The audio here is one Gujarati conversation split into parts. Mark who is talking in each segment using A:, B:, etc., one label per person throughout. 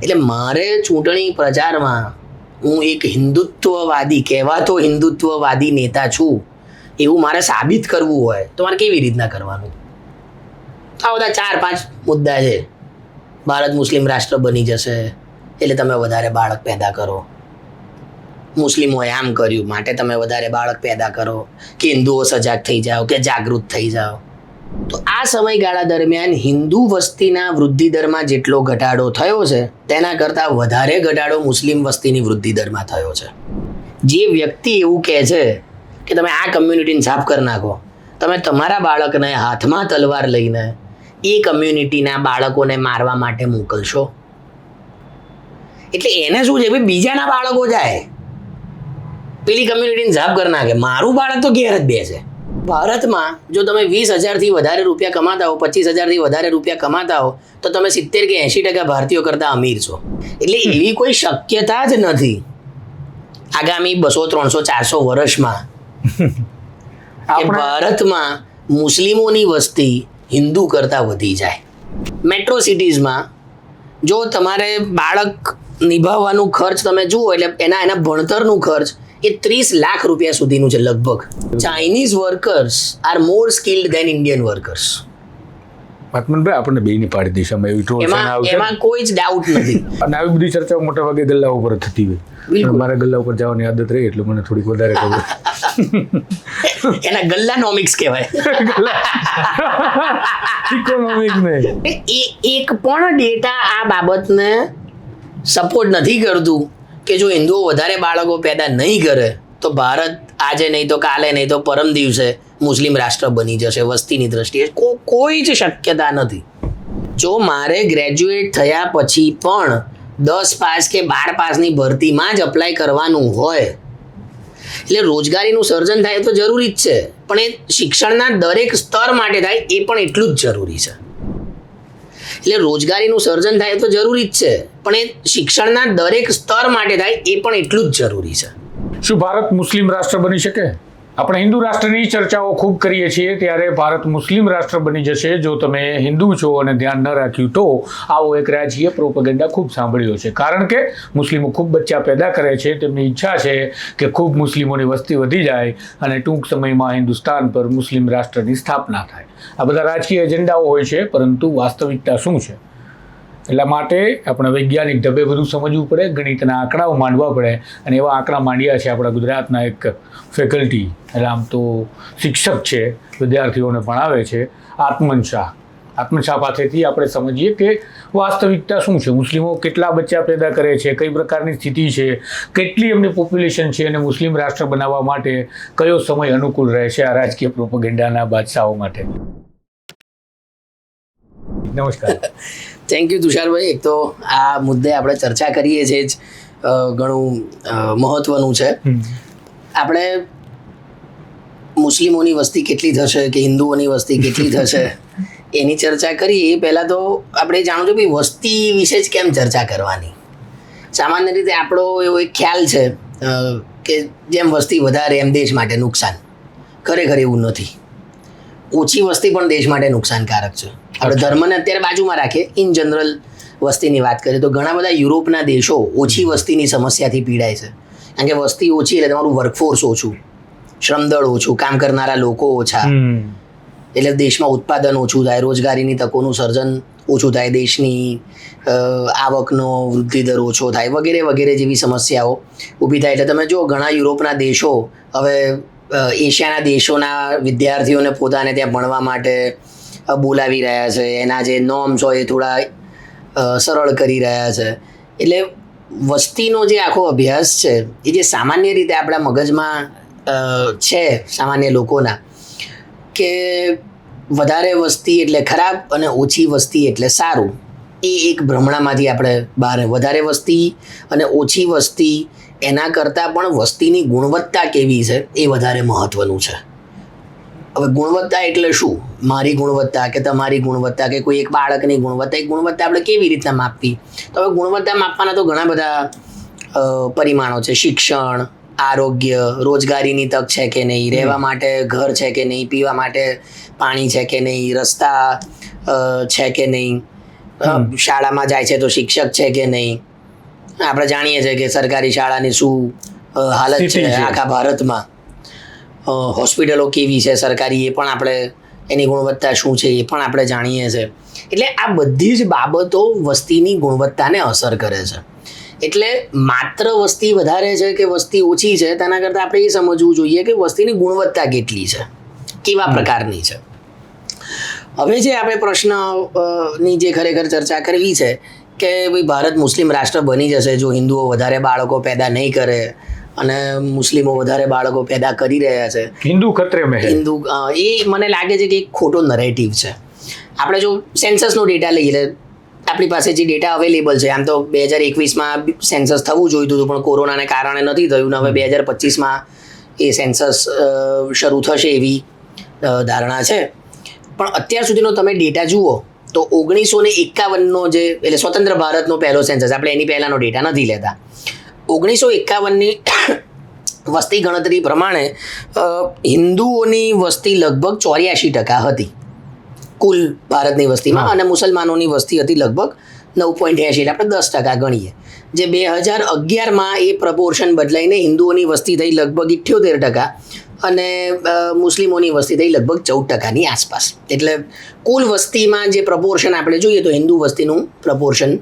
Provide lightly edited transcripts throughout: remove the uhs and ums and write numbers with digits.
A: એટલે મારે ચૂંટણી પ્રચારમાં હું એક હિન્દુત્વવાદી કહેવાતો હિન્દુત્વવાદી નેતા છું એવું મારે સાબિત કરવું હોય તો મારે કેવી રીતના કરવાનું? આ બધા 4-5 મુદ્દા છે. ભારત મુસ્લિમ રાષ્ટ્ર બની જશે એટલે તમે વધારે બાળક પેદા કરો, મુસ્લિમોએ આમ કર્યું માટે તમે વધારે બાળક પેદા કરો, કે હિન્દુઓ સજાગ થઈ જાઓ, કે જાગૃત થઈ જાઓ. તો આ સમયગાળા દરમિયાન હિન્દુ વસ્તીના વૃદ્ધિ દરમાં જેટલો ઘટાડો થયો છે તેના કરતાં વધારે ઘટાડો મુસ્લિમ વસ્તીની વૃદ્ધિ દરમાં થયો છે. જે વ્યક્તિ એવું કહે છે કે તમે આ કમ્યુનિટીને સાફ કરી નાખો, તમે તમારા બાળકને હાથમાં તલવાર લઈને એ કમ્યુનિટીના બાળકોને મારવા માટે મોકલશો? એટલે એને શું છે ભાઈ, બીજાના બાળકો જાય પેલી કમ્યુનિટીને સાફ કરી નાખે, મારું બાળક તો ઘેર જ બેસે. ભારતમાં જો તમે 20,000થી વધારે રૂપિયા કમાતા હો, 25,000થી વધારે રૂપિયા કમાતા હો, તો તમે 70 કે 80% ભારતીયો કરતાં અમીર છો. એટલે એવી કોઈ શક્યતા જ નથી આગામી 200, 300, 400 વર્ષમાં કે ભારતમાં મુસ્લિમોની વસ્તી હિન્દુ કરતાં વધી જાય. મેટ્રો સિટીઝમાં જો તમારે બાળક નિભાવવાનું ખર્ચ તમે જુઓ એટલે એના ભણતરનું ખર્ચ એ 30 લાખ રૂપિયા સુધીનું છે લગભગ. Chinese workers are more skilled than Indian workers.
B: મતમનભાઈ આપણને બેની પાડી દિશામાં એવી ટ્રોલ
A: એમાં કોઈ જ ડાઉટ નથી.
B: અને આવી બધી ચર્ચાઓ મોટા ભાગે ગલ્લા ઉપર થતી હોય. મારા ગલ્લા ઉપર જવાની આદત રહી એટલે મને થોડીક વધારે ખબર.
A: એના ગલ્લાનોમિક્સ કહેવાય.
B: ઇકોનોમિક્સ ને
A: એક પણ ડેટા આ બાબતને સપોર્ટ નથી કરતું કે જો હિન્દુઓ વધારે બાળકો પેદા નહીં કરે તો ભારત આજે નહીં તો કાલે નહીં તો પરમ દિવસે મુસ્લિમ રાષ્ટ્ર બની જશે વસ્તીની દ્રષ્ટિએ. કોઈ જ શક્યતા નથી. જો મારે ગ્રેજ્યુએટ થયા પછી પણ 10 પાસ કે 12 પાસની ભરતીમાં જ અપ્લાય કરવાનું હોય એટલે રોજગારીનું સર્જન થાય તો જરૂરી જ છે, પણ એ શિક્ષણના દરેક સ્તર માટે થાય એ પણ એટલું જ જરૂરી છે. એટલે રોજગારીનું સર્જન થાય તો જરૂરી જ છે, પણ એ શિક્ષણના દરેક સ્તર માટે થાય એ પણ એટલું જ જરૂરી છે.
B: શું ભારત મુસ્લિમ રાષ્ટ્ર બની શકે? આપણે હિન્દુ રાષ્ટ્રની ચર્ચાઓ ખૂબ કરીએ છીએ, ત્યારે ભારત મુસ્લિમ રાષ્ટ્ર બની જશે જો તમે હિન્દુ છો અને ધ્યાન ન રાખ્યું તો આવો એક રાજકીય પ્રોપેગેન્ડા ખૂબ સાંભળ્યો છે. કારણ કે મુસ્લિમો ખૂબ બચ્ચા પેદા કરે છે, તેમની ઈચ્છા છે કે ખૂબ મુસ્લિમોની વસ્તી વધી જાય અને ટૂંક સમયમાં હિન્દુસ્તાન પર મુસ્લિમ રાષ્ટ્રની સ્થાપના થાય. આ બધા રાજકીય એજન્ડાઓ હોય છે, પરંતુ વાસ્તવિકતા શું છે એટલા માટે આપણે વૈજ્ઞાનિક ઢબે બધું સમજવું પડે, ગણિતના આંકડાઓ માંડવા પડે. અને એવા આંકડા માંડ્યા છે આપણા ગુજરાતના એક ફેકલ્ટી, એટલે આમ તો શિક્ષક છે, વિદ્યાર્થીઓને ભણાવે છે, આત્મન શાહ પાસેથી આપણે સમજીએ કે વાસ્તવિકતા શું છે, મુસ્લિમો કેટલા બચ્ચા પેદા કરે છે, કઈ પ્રકારની સ્થિતિ છે, કેટલી એમની પોપ્યુલેશન છે અને મુસ્લિમ રાષ્ટ્ર બનાવવા માટે કયો સમય અનુકૂળ રહે છે આ રાજકીય પ્રોપેગેન્ડાના બાદશાહો માટે. નમસ્કાર.
A: થેન્ક યુ તુષારભાઈ. એક તો આ મુદ્દે આપણે ચર્ચા કરીએ છીએ જ ઘણું મહત્વનું છે. આપણે મુસ્લિમોની વસ્તી કેટલી થશે કે હિન્દુઓની વસ્તી કેટલી થશે એની ચર્ચા કરીએ પહેલાં તો આપણે જાણવું છે ભાઈ વસ્તી વિશે જ કેમ ચર્ચા કરવાની. સામાન્ય રીતે આપણો એવો એક ખ્યાલ છે કે જેમ વસ્તી વધારે એમ દેશ માટે નુકસાન. ખરેખર એવું નથી. ઓછી વસ્તી પણ દેશ માટે નુકસાનકારક છે. આપણે ધર્મને અત્યારે બાજુમાં રાખીએ, ઇન જનરલ વસ્તીની વાત કરીએ તો ઘણા બધા યુરોપના દેશો ઓછી વસ્તીની સમસ્યાથી પીડાય છે. કારણ કે વસ્તી ઓછી એટલે તમારું વર્કફોર્સ ઓછું, શ્રમદળ ઓછું, કામ કરનારા લોકો ઓછા, એટલે દેશમાં ઉત્પાદન ઓછું થાય, રોજગારીની તકોનું સર્જન ઓછું થાય, દેશની આવકનો વૃદ્ધિ દર ઓછો થાય, વગેરે વગેરે જેવી સમસ્યાઓ ઊભી થાય. એટલે તમે જો ઘણા યુરોપના દેશો હવે એશિયાના દેશોના વિદ્યાર્થીઓને પોતાને ત્યાં ભણવા માટે બોલાવી રહ્યા છે, એના જે નોર્મ્સ હોય એ થોડા સરળ કરી રહ્યા છે. એટલે વસ્તીનો જે આખો અભ્યાસ છે એ જે સામાન્ય રીતે આપણા મગજમાં છે સામાન્ય લોકોના કે વધારે વસ્તી એટલે ખરાબ અને ઓછી વસ્તી એટલે સારું, એ એક ભ્રમણામાંથી આપણે બહાર. વધારે વસ્તી અને ઓછી વસ્તી એના કરતાં પણ વસ્તીની ગુણવત્તા કેવી છે એ વધારે મહત્ત્વનું છે. હવે ગુણવત્તા એટલે શું? મારી ગુણવત્તા કે તમારી ગુણવત્તા કે કોઈ એક બાળકની ગુણવત્તા, એક ગુણવત્તા આપણે કેવી રીતના માપવી? તો હવે ગુણવત્તા માપવાના તો ઘણા બધા પરિમાણો છે. શિક્ષણ, આરોગ્ય, રોજગારીની તક છે કે નહીં, રહેવા માટે ઘર છે કે નહીં, પીવા માટે પાણી છે કે નહીં, રસ્તા છે કે નહીં, શાળામાં જાય છે તો શિક્ષક છે કે નહીં. આપણે જાણીએ છીએ કે સરકારી શાળાની શું હાલત છે
B: સ્થિતિ છે.
A: આખા ભારતમાં. હોસ્પિટલો કેવી છે સરકારી, એ પણ આપણે એની ગુણવત્તા શું છે એ પણ આપણે જાણીએ છીએ. એટલે આ બધી જ બાબતો વસ્તીની ગુણવત્તાને અસર કરે છે. એટલે માત્ર વસ્તી વધારે છે કે વસ્તી ઓછી છે તેના કરતાં આપણે એ સમજવું જોઈએ કે વસ્તીની ગુણવત્તા કેટલી છે, કેવા પ્રકારની છે. હવે જે આપણે પ્રશ્નની જે ખરેખર ચર્ચા કરવી છે કે ભાઈ ભારત મુસ્લિમ રાષ્ટ્ર બની જશે જો હિન્દુઓ વધારે બાળકો પેદા નહીં કરે અને મુસ્લિમો વધારે બાળકો પેદા કરી રહ્યા છે.
B: હિન્દુ ખતરે મેં હૈ.
A: હિન્દુ એ મને લાગે છે કે એક ખોટો નરેટિવ છે. આપણે જો સેન્સસનો ડેટા લઈએ, આપણી પાસે જે ડેટા અવેલેબલ છે, આમ તો 2021માં સેન્સસ થવું જોઈતું હતું પણ કોરોનાને કારણે નથી થયું. હવે 2025માં એ સેન્સસ શરૂ થશે એવી ધારણા છે. પણ અત્યાર સુધીનો તમે ડેટા જુઓ તો 1951નો જે એટલે સ્વતંત્ર ભારતનો પહેલો સેન્સસ, આપણે એની પહેલાંનો ડેટા નથી લેતા. 1951ની વસ્તી ગણતરી પ્રમાણે હિન્દુઓની વસ્તી લગભગ 84% હતી કુલ ભારતની વસ્તીમાં, અને મુસલમાનોની વસ્તી હતી લગભગ 9.80, એટલે આપણે 10% ગણીએ. જે 2011માં એ પ્રપોર્શન બદલાઈને હિન્દુઓની વસ્તી થઈ લગભગ 78% અને મુસ્લિમોની વસ્તી થઈ લગભગ 14%ની આસપાસ. એટલે કુલ વસ્તીમાં જે પ્રપોર્શન આપણે જોઈએ તો હિન્દુ વસ્તીનું પ્રપોર્શન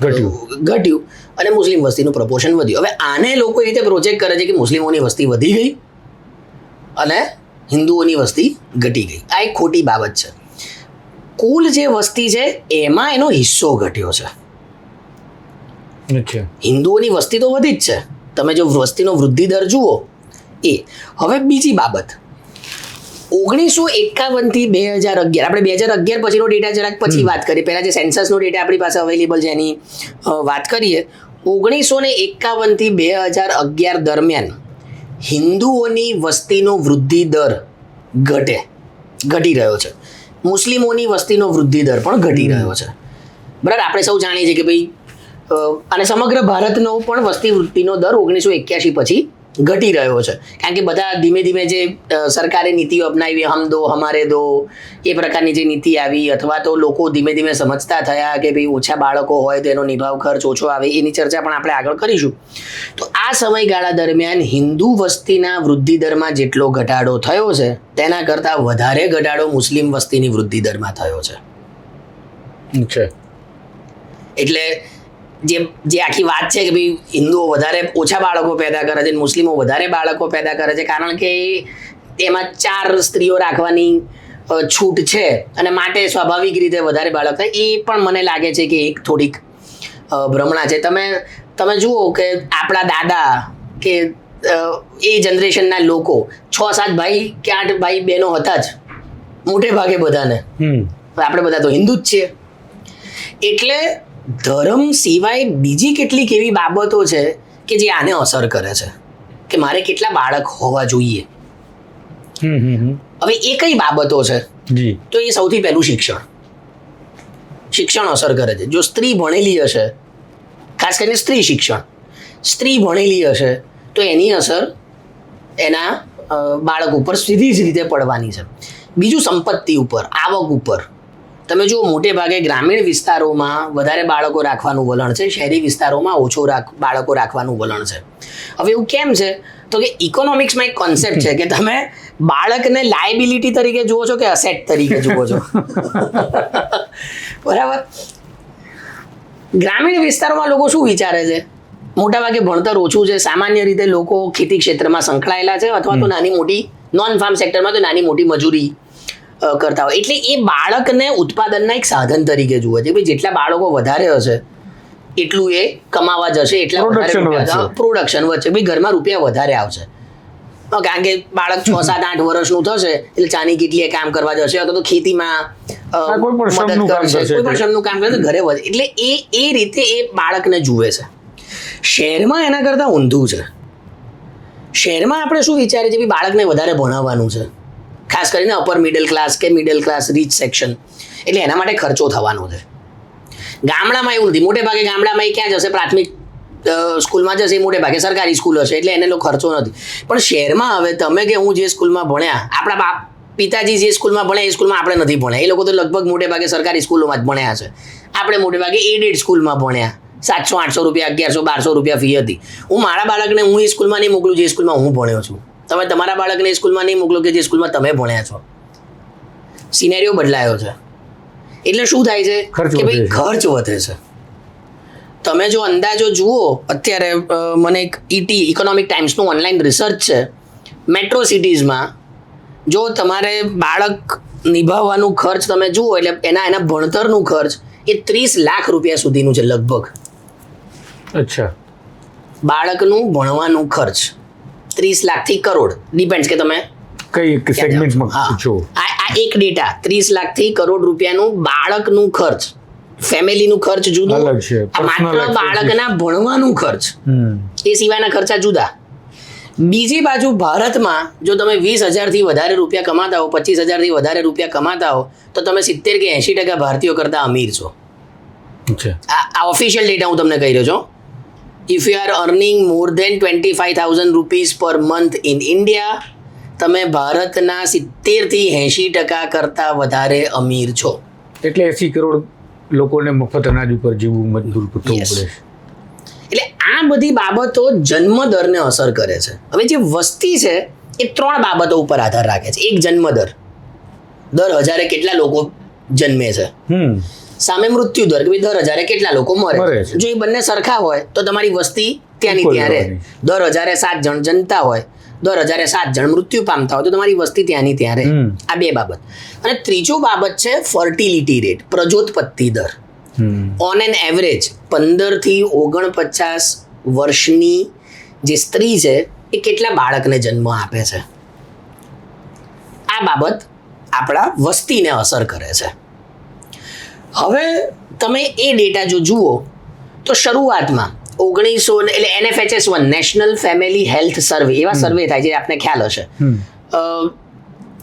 A: ઘટ્યું અને મુસ્લિમ વસ્તીનું પ્રપોર્શન વધ્યું. હવે આને લોકો એ રીતે પ્રોજેક્ટ કરે છે કે મુસ્લિમોની વસ્તી વધી ગઈ અને હિન્દુઓની વસ્તી ઘટી ગઈ. આ એક ખોટી બાબત છે. કુલ જે વસ્તી છે એમાં એનો હિસ્સો ઘટ્યો છે. હિન્દુઓની વસ્તી તો વધી જ છે, તમે જો વસ્તીનો વૃદ્ધિ દર જુઓ એ. હવે બીજી બાબત, 1951થી 2011, આપણે 2011 પછીનો ડેટા જરાક પછી વાત કરીએ, પહેલાં જે સેન્સસનો ડેટા આપણી પાસે અવેલેબલ છે એની વાત કરીએ. 1951થી 2011 દરમિયાન હિન્દુઓની વસ્તીનો વૃદ્ધિ દર ઘટી રહ્યો છે, મુસ્લિમોની વસ્તીનો વૃદ્ધિ દર પણ ઘટી રહ્યો છે. બરાબર, આપણે સૌ જાણીએ છીએ કે ભાઈ અને સમગ્ર ભારતનો પણ વસ્તી વૃદ્ધિનો દર 1981 પછી ઘટી રહ્યો છે. કારણ કે બધા ધીમે ધીમે જે સરકારે નીતિઓ અપનાવી, હમ દો હમારે દો એ પ્રકારની જે નીતિ આવી, અથવા તો લોકો ધીમે ધીમે સમજતા થયા કે ભાઈ ઓછા બાળકો હોય તો એનો નિભાવ ખર્ચ ઓછો આવે, એની ચર્ચા પણ આપણે આગળ કરીશું. તો આ સમયગાળા દરમિયાન હિન્દુ વસ્તીના વૃદ્ધિ દરમાં જેટલો ઘટાડો થયો છે તેના કરતાં વધારે ઘટાડો મુસ્લિમ વસ્તીની વૃદ્ધિ દરમાં થયો છે. એટલે જે આખી વાત છે કે ભાઈ હિન્દુઓ ઓછા બાળકો પેદા કરે છે, મુસ્લિમો વધારે બાળકો પેદા કરે છે કારણ કે એમાં 4 સ્ત્રીઓ રાખવાની છૂટ છે અને માટે સ્વાભાવિક રીતે વધારે બાળક થાય. એ પણ મને લાગે છે કે એક થોડીક ભ્રમણા છે. તમે જુઓ કે આપણા દાદા કે એ જનરેશનના લોકો 6-7 ભાઈ કે 8 ભાઈ બહેનો હતા જ મોટે ભાગે બધાને. આપણે બધા તો હિન્દુ જ છીએ. એટલે ધર્મ સિવાય બીજી કેટલીક એવી બાબતો છે કે જે આને અસર કરે છે કે મારે કેટલા બાળક હોવા જોઈએ. હવે એ કઈ બાબતો છે? તો એ સૌથી પહેલું શિક્ષણ અસર કરે છે. જો સ્ત્રી ભણેલી હશે, ખાસ કરીને સ્ત્રી ભણેલી હશે તો એની અસર એના બાળક ઉપર સીધી જ રીતે પડવાની છે. બીજું સંપત્તિ ઉપર, આવક ઉપર. તમે જુઓ મોટે ભાગે ગ્રામીણ વિસ્તારોમાં વધારે બાળકો રાખવાનું વલણ છે, શહેરી વિસ્તારોમાં ઓછો બાળકો રાખવાનું વલણ છે. હવે એવું કેમ છે? તો કે ઇકોનોમિક્સમાં એક કોન્સેપ્ટ છે કે તમે બાળકને લાયબિલિટી તરીકે જુઓ છો કે અસેટ તરીકે જુઓ છો. બરાબર. ગ્રામીણ વિસ્તારોમાં લોકો શું વિચારે છે? મોટાભાગે ભણતર ઓછું છે, સામાન્ય રીતે લોકો ખેતી ક્ષેત્રમાં સંકળાયેલા છે અથવા તો નાની મોટી નોન ફાર્મ સેક્ટરમાં તો નાની મોટી મજૂરી કરતા હોય. એટલે એ બાળકને ઉત્પાદનના એક સાધન તરીકે જુએ છે. ભાઈ જેટલા બાળકો વધારે હશે એટલું એ કમાવા જશે, એટલા પ્રોડક્શન વધશે, ભાઈ ઘરમાં રૂપિયા વધારે આવશે. કારણ કે બાળક 6, 7, 8 વર્ષનું થશે એટલે ચાની કેટલી કામ કરવા જશે અથવા તો ખેતીમાં મદદ કરશે, કોઈ પણ શ્રમનું કામ કરશે, ઘરે વધે. એટલે એ રીતે એ બાળકને જુએ છે. શહેરમાં એના કરતાં ઊંધું છે. શહેરમાં આપણે શું વિચારીએ છીએ? બાળકને વધારે ભણાવવાનું છે, ખાસ કરીને અપર મિડલ ક્લાસ કે મિડલ ક્લાસ રીચ સેક્શન, એટલે એના માટે ખર્ચો થવાનો છે. ગામડામાં એવું નથી. મોટે ભાગે ગામડામાં એ ક્યાં જશે? પ્રાથમિક સ્કૂલમાં જશે, મોટે ભાગે સરકારી સ્કૂલ હશે એટલે એને ખર્ચો નથી. પણ શહેરમાં હવે તમે કે હું જે સ્કૂલમાં ભણ્યા, આપણા પિતાજી જે સ્કૂલમાં ભણ્યા એ સ્કૂલમાં આપણે નથી ભણ્યા. એ લોકો તો લગભગ મોટે ભાગે સરકારી સ્કૂલોમાં જ ભણ્યા છે. આપણે મોટે ભાગે એડેડ સ્કૂલમાં ભણ્યા. 700-800 રૂપિયા, 1100-1200 રૂપિયા ફી હતી. હું મારા બાળકને હું એ સ્કૂલમાં નહીં મોકલું જે સ્કૂલમાં હું ભણ્યો છું. તમે તમારા બાળકને એ સ્કૂલમાં નહીં મોકલો કે જે સ્કૂલમાં તમે ભણ્યા છો. સિનેરિયો બદલાયો છે. એટલે શું થાય છે કે ભાઈ ખર્ચ વધે છે. તમે જો અંદાજો જુઓ, અત્યારે મને એક ઇકોનોમિક ટાઈમ્સનું ઓનલાઈન રિસર્ચ છે. મેટ્રો સિટીઝમાં જો તમારે બાળક નિભાવવાનું ખર્ચ તમે જુઓ એટલે એના ભણતરનું ખર્ચ એ 30 લાખ રૂપિયા સુધીનું છે લગભગ.
B: અચ્છા.
A: બાળકનું ભણવાનું ખર્ચ 30 લાખથી કરોડ, ડિપેન્ડ્સ કે તમે
B: કઈ સેગમેન્ટમાં છો.
A: આ એક ડેટા 30 લાખથી કરોડ રૂપિયાનું બાળકનું ખર્ચ, ફેમિલીનું ખર્ચ જુદું,
B: અલગ છે.
A: આ માત્ર બાળકના ભણવાનું ખર્ચ, એ સિવાયના ખર્ચા જુદા. બીજી બાજુ ભારતમાં જો તમે 20,000થી વધારે રૂપિયા કમાતા હો, 25,000થી વધારે રૂપિયા કમાતા હો, તો તમે 70 કે 80% ભારતીયો કરતા અમીર છો. આ ઓફિશિયલ ડેટા હું તમને કહી રહ્યો છું. If you are earning more then 25,000 rupees per month in India, તમે ભારતના 70થી 80% કરતા વધારે અમીર છો.
B: એટલે 80 કરોડ લોકોને મફત અનાજ ઉપર જીવવું મજબૂર થવું પડે છે.
A: એટલે આ બધી બાબતો જન્મ દરને અસર કરે છે. હવે જે વસ્તી છે એ 3 બાબતો ઉપર આધાર રાખે છે. એક જન્મ દર 1000 કેટલા લોકો જન્મે છે. સામે મૃત્યુ દર કે દર 1000 કેટલા લોકો મરે છે. જો એ બંને સરખા હોય તો તમારી વસ્તી ત્યાંની ત્યાં રહે. દર 1007 જણ જનતા હોય, દર 1007 જણ મૃત્યુ પામતા હોય તો તમારી વસ્તી ત્યાંની ત્યાં રહે. આ 2 બાબત. અને ત્રીજો બાબત છે ફર્ટિલિટી રેટ, પ્રજોત્પત્તિ દર. ઓન એન એવરેજ 15 થી 49 વર્ષની જે સ્ત્રી છે એ કેટલા બાળકને જન્મ આપે છે. આ બાબત આપણા વસ્તીને અસર કરે છે. હવે તમે એ ડેટા જો જુઓ તો શરૂઆતમાં 1900 એટલે NFHS1 નેશનલ ફેમિલી હેલ્થ સર્વે, એવા સર્વે થાય છે આપને ખ્યાલ હશે.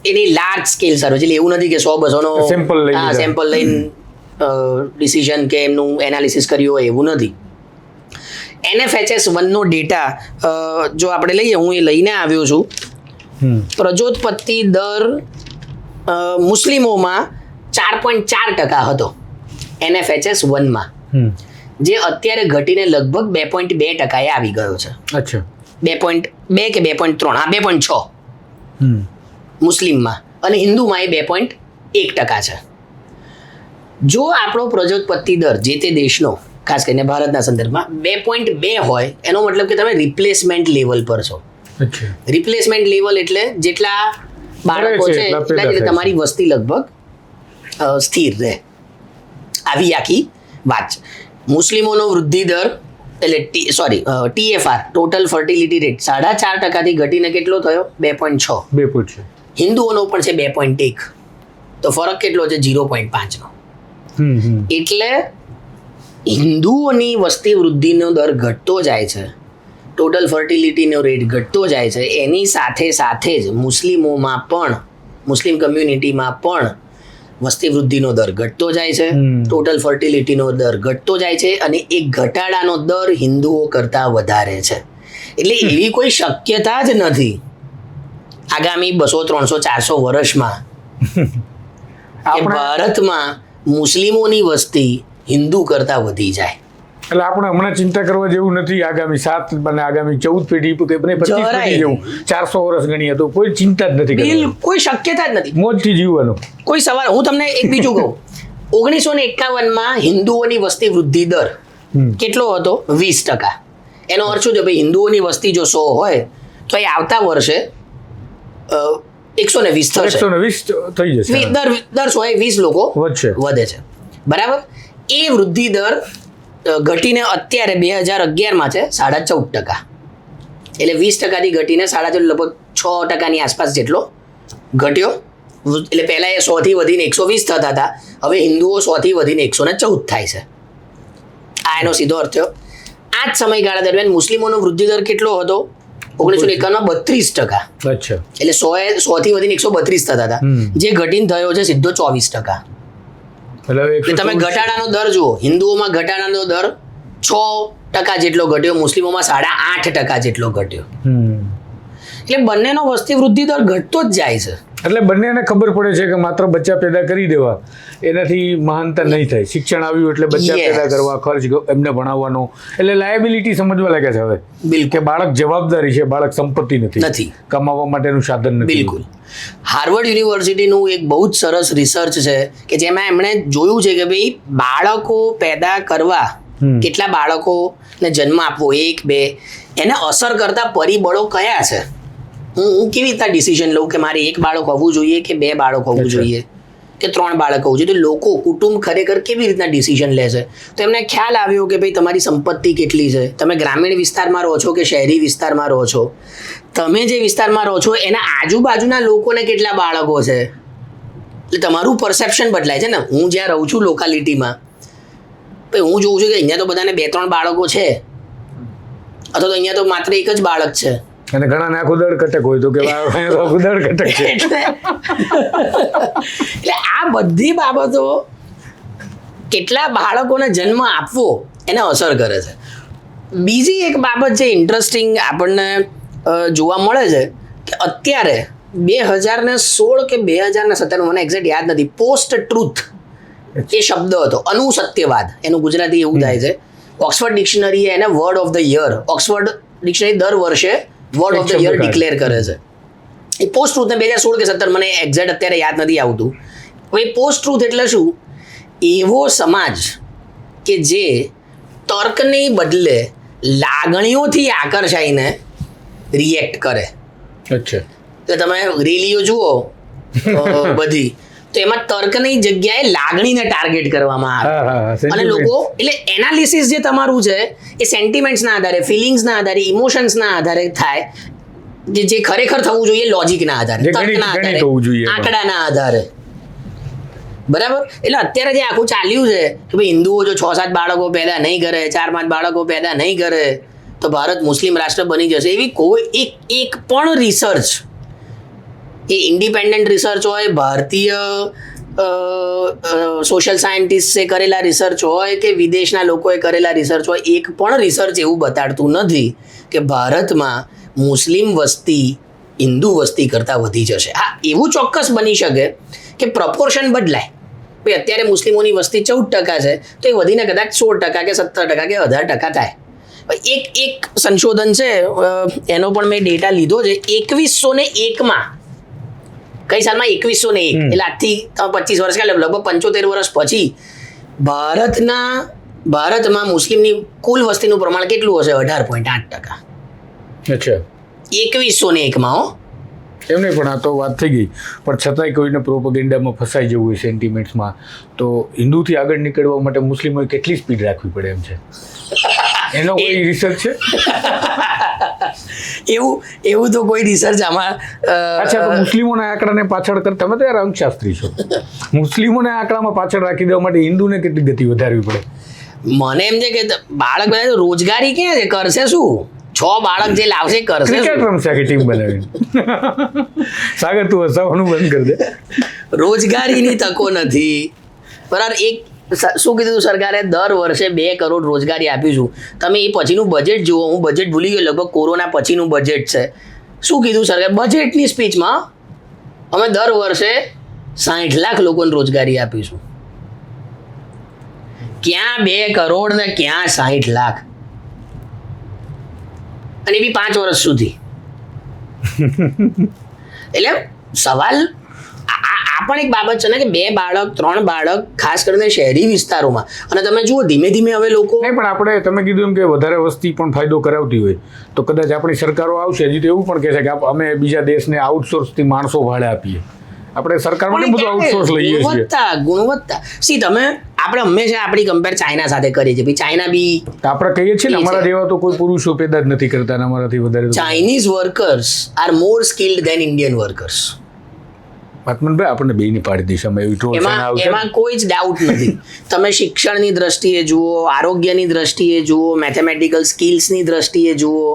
A: એની લાર્જ સ્કેલ સર્વે, એટલે એવું નથી કે 100-200 સેમ્પલ લઈને ડિસિઝન કે એમનું એનાલિસિસ કર્યું હોય, એવું નથી. NFHS1 નો ડેટા જો આપણે લઈએ, હું એ લઈને આવ્યો છું. પ્રજોત્પત્તિ દર મુસ્લિમોમાં 4.4% હતો NFHS1માં, જે અત્યારે ઘટીને લગભગ 2.2% આવી ગયો છે.
B: અચ્છા.
A: 2.2 કે 2.3, હા 2.6 મુસ્લિમમાં, અને હિન્દુમાં એ 2.1% છે. જો આપણો પ્રજોત્પત્તિ દર જે તે દેશનો, ખાસ કરીને ભારતના સંદર્ભમાં 2.2 હોય, એનો મતલબ કે તમે રિપ્લેસમેન્ટ લેવલ પર છો. રિપ્લેસમેન્ટ લેવલ એટલે જેટલા બાળકો છે એટલા એટલે તમારી વસ્તી લગભગ સ્થિર રહે. આવી આખી વાત છે. મુસ્લિમોનો વૃદ્ધિ દર એટલે TFR, ટોટલ ફર્ટિલિટી રેટ 4.5%થી ઘટીને કેટલો થયો? 2.6. હિન્દુઓનો પણ છે 2.1, તો ફરક કેટલો છે? 0.5 નો. એટલે હિન્દુઓની વસ્તી વૃદ્ધિનો દર ઘટતો જાય છે, ટોટલ ફર્ટિલિટીનો રેટ ઘટતો જાય છે. એની સાથે સાથે જ મુસ્લિમોમાં પણ, મુસ્લિમ કમ્યુનિટીમાં પણ વસ્તી વૃદ્ધિનો દર ઘટતો જાય છે, ટોટલ ફર્ટિલિટીનો દર ઘટતો જાય છે, અને એ ઘટાડાનો દર હિન્દુઓ કરતાં વધારે છે. એટલે એવી કોઈ શક્યતા જ નથી આગામી 200, 300, 400 વર્ષમાં કે ભારતમાં મુસ્લિમોની વસ્તી હિન્દુ કરતાં વધી જાય.
B: એટલે આપણે હમણાં ચિંતા કરવા જેવું નથી. આગામી 7 અને આગામી 14 પેઢી કે 25 પેઢી જેવું 400 વર્ષ ગણીએ તો કોઈ ચિંતા જ નથી,
A: કોઈ શક્યતા જ નથી.
B: મોજથી જીવવાનું
A: કોઈ સવાલ. હું તમને એક બીજું કહું. 1951માં હિન્દુઓની વસ્તી વૃદ્ધિ દર કેટલો હતો? 20%. એનો અર્થ શું છે ભાઈ? હિન્દુઓની વસ્તી જો 100 હોય તો એ આવતા વર્ષે 120 થશે.
B: 120 થઈ જશે.
A: દર 120 લોકો વધે છે, બરાબર. એ વૃદ્ધિ દર ઘટીને અત્યારે 2011માં છે 14.5%. એટલે 20%થી ઘટીને 14.5, લગભગ 6%ની આસપાસ જેટલો ઘટ્યો. એટલે પહેલા એ 100થી વધીને 120 થતા હતા, હવે હિન્દુઓ 100થી વધીને 114 થાય છે. આ એનો સીધો અર્થ થયો. આ જ સમયગાળા દરમિયાન મુસ્લિમોનો વૃદ્ધિ દર કેટલો હતો? 1951માં 32%.
B: અચ્છા.
A: એટલે 100થી વધીને 132 થતા હતા, જે ઘટીને થયો છે સીધો 24%. એટલે તમે ઘટાડાનો દર જુઓ. હિન્દુઓમાં ઘટાડાનો દર 6% જેટલો ઘટ્યો, મુસ્લિમોમાં 8.5% જેટલો ઘટ્યો. એટલે બંનેનો વસ્તી વૃદ્ધિ દર ઘટતો જ જાય છે.
B: એટલે બંનેને ખબર પડે છે કે માત્ર બચ્ચા પેદા કરી દેવા એનાથી મહાનતા નહીં થાય. શિક્ષણ આવ્યું એટલે બચ્ચા
A: Yes.
B: પેદા કરવા, ખર્ચ એમને ભણાવવાનો, એટલે લાયબિલિટી સમજવા લાગ્યા છે હવે
A: બિલકુલ
B: કે બાળક જવાબદારી છે, બાળક સંપત્તિ
A: નથી.
B: નથી, કમાવા માટેનું સાધન નથી.
A: બિલકુલ. હાર્વર્ડ યુનિવર્સિટીનું એક બહુ જ સરસ રિસર્ચ છે કે જેમાં એમણે જોયું છે કે ભાઈ બાળકો પેદા કરવા, કેટલા બાળકોને જન્મ આપવો, 1 2, એને અસર કરતા પરિબળો કયા છે. હું કેવી રીતના ડિસિઝન લઉં કે મારે 1 બાળક હોવું જોઈએ કે 2 બાળક હોવું જોઈએ કે 3 બાળક હોવું જોઈએ. તો લોકો, કુટુંબ ખરેખર કેવી રીતના ડિસિઝન લે છે. તો એમને ખ્યાલ આવ્યો કે ભાઈ તમારી સંપત્તિ કેટલી છે, તમે ગ્રામીણ વિસ્તારમાં રહો છો કે શહેરી વિસ્તારમાં રહો છો, તમે જે વિસ્તારમાં રહો છો એના આજુબાજુના લોકોને કેટલા બાળકો છે, એટલે તમારું પરસેપ્શન બદલાય છે ને. હું જ્યાં રહું છું લોકાલિટીમાં, ભાઈ હું જોઉં છું કે અહીંયા તો બધાને 2-3 બાળકો છે, અથવા તો અહીંયા તો માત્ર 1 જ બાળક છે.
B: અને ઘણા ને આખું દળ કટક હોય તો કે આખું દળ કટક છે.
A: એટલે આ બધી બાબતો કેટલા બાળકોને જન્મ આપવો એને અસર કરે છે. બીજી એક બાબત જે ઇન્ટરેસ્ટિંગ આપણને જોવા મળે છે કે અત્યારે 2016 કે 2017, મને એક્ઝેક્ટ યાદ નથી, પોસ્ટ ટ્રુથ એ શબ્દ હતો, અનુસત્યવાદ એનું ગુજરાતી એવું થાય છે. ઓક્સફર્ડ ડિક્શનરીએ એને word of the year, Oxford dictionary દર વર્ષે word of the year declare કરે છે. એ પોસ્ટ ટ્રુથ 2016 કે 17, મને એક્ઝેક્ટ અત્યારે યાદ નથી આવતું. હવે પોસ્ટ ટ્રુથ એટલે શું? એવો સમાજ કે જે તર્કની બદલે લાગણીઓથી આકર્ષાઈને રિએક્ટ કરે.
B: અચ્છા.
A: એટલે તમે રેલીઓ જુઓ બધી, તો એમાં તર્કની જગ્યાએ લાગણીને ટાર્ગેટ કરવામાં આવે અને લોકો, એટલે એનાલિસિસ જે તમારું છે એ સેન્ટિમેન્ટ્સના આધારે, ફિલિંગ્સના આધારે, ઇમોશન્સના આધારે થાય, જે ખરેખર થવું જોઈએ લોજિકના આધારે, તર્કના આધારે, આંકડાના આધારે. બરાબર. એટલે અત્યારે જે આખું ચાલ્યું છે કે ભાઈ હિન્દુઓ જો 6-7 બાળકો પેદા નહીં કરે, 4-5 બાળકો પેદા નહીં કરે તો ભારત મુસ્લિમ રાષ્ટ્ર બની જશે, એવી કોઈ એક પણ રિસર્ચ, એ ઇન્ડિપેન્ડન્ટ રિસર્ચ હોય, ભારતીય સોશિયલ સાયન્ટિસ્ટે કરેલા રિસર્ચ હોય કે વિદેશના લોકોએ કરેલા રિસર્ચ હોય, એક પણ રિસર્ચ એવું બતાડતું નથી કે ભારતમાં મુસ્લિમ વસ્તી હિન્દુ વસ્તી કરતાં વધી જશે. હા, એવું ચોક્કસ બની શકે કે પ્રપોર્શન બદલાય. ભાઈ અત્યારે મુસ્લિમોની વસ્તી 14% છે, તો એ વધીને કદાચ 16% કે 17% કે 18% થાય. એક સંશોધન છે, એનો પણ મેં ડેટા લીધો છે. 2101માં, કઈ સાલમાં? 2101, એટલે આજથી 25 વર્ષ, લગભગ 75 વર્ષ પછી ભારતમાં મુસ્લિમની કુલ વસ્તીનું પ્રમાણ કેટલું હશે? 18.8%.
B: અચ્છા.
A: 2101માં. હો,
B: એમ નહીં, પણ આ તો વાત થઈ ગઈ, પણ છતાંય કોઈને પ્રોપેગેન્ડામાં ફસાઈ જવું હોય, સેન્ટિમેન્ટ્સમાં, તો હિન્દુથી આગળ નીકળવા માટે મુસ્લિમોએ કેટલી સ્પીડ રાખવી પડે એમ છે? એનો કોઈ રિસર્ચ છે?
A: એવું તો કોઈ રિસર્ચ આમાં.
B: અચ્છા, તો મુસ્લિમોના આંકડાને પાછળ કર, તમે તો યાર અંકશાસ્ત્રી છો, મુસ્લિમોના આંકડામાં પાછળ રાખી દેવા માટે હિન્દુને કેટલી ગતિ વધારવી પડે?
A: મને એમ છે કે બાળક બધા રોજગારી ક્યાં છે, કરશે શું? 6 બાળક જે લાવશે કરશે.
B: ક્રિકેટ રમશે આખી ટીમ બનાવીને. સાગર, તું હસાવાનું બંધ કરી દે.
A: રોજગારીની તકો નથી. બરાબર. શું કીધું સરકારે? દર વર્ષે 2 કરોડ રોજગારી આપીશું. તમે એ પછીનું બજેટ જુઓ, હું બજેટ ભૂલી ગયો, લગભગ કોરોના પછીનું બજેટ છે. શું કીધું સરકારે બજેટની સ્પીચમાં? અમે દર વર્ષે 60 લાખ લોકોને રોજગારી આપીશું. ક્યાં 2 કરોડ ને ક્યાં 60 લાખ? અને એ બી 5 વર્ષ સુધી. એટલે સવાલ આ પણ એક બાબત છે ને કે 2 બાળક 3 બાળક, ખાસ કરીને શહેરી વિસ્તારોમાં. અને તમે જુઓ ધીમે ધીમે હવે લોકો,
B: નહીં, પણ આપણે, તમે કીધું એમ કે વધારે વસ્તી પણ ફાયદો કરાવતી હોય તો કદાચ આપણી સરકારો આવશે, હજી તો એવું પણ કહે છે કે અમે બીજા દેશને આઉટસોર્સથી માણસો ભાડે આપીએ. આપણે સરકારમાં બધું આઉટસોર્સ લઈએ છીએ.
A: ગુણવત્તા. સી, આપણે હંમેશા આપણી કમ્પેર ચાઇના સાથે કરીએ છીએ. ભાઈ ચાઇના બી,
B: આપણે કહીએ છીએ ને અમારા જેવા તો કોઈ પુરુષો પેદા જ નથી કરતા, અમારાથી વધારે.
A: Chinese workers are more skilled than Indian workers.
B: આત્મનભાઈ, આપણને બેની પાડી દિશામાં એવી ટ્રોલ
A: એમાં કોઈ જ ડાઉટ નથી. તમે શિક્ષણની દ્રષ્ટિએ જુઓ, આરોગ્યની દ્રષ્ટિએ જુઓ, મેથેમેટિકલ સ્કિલ્સની દ્રષ્ટિએ જુઓ,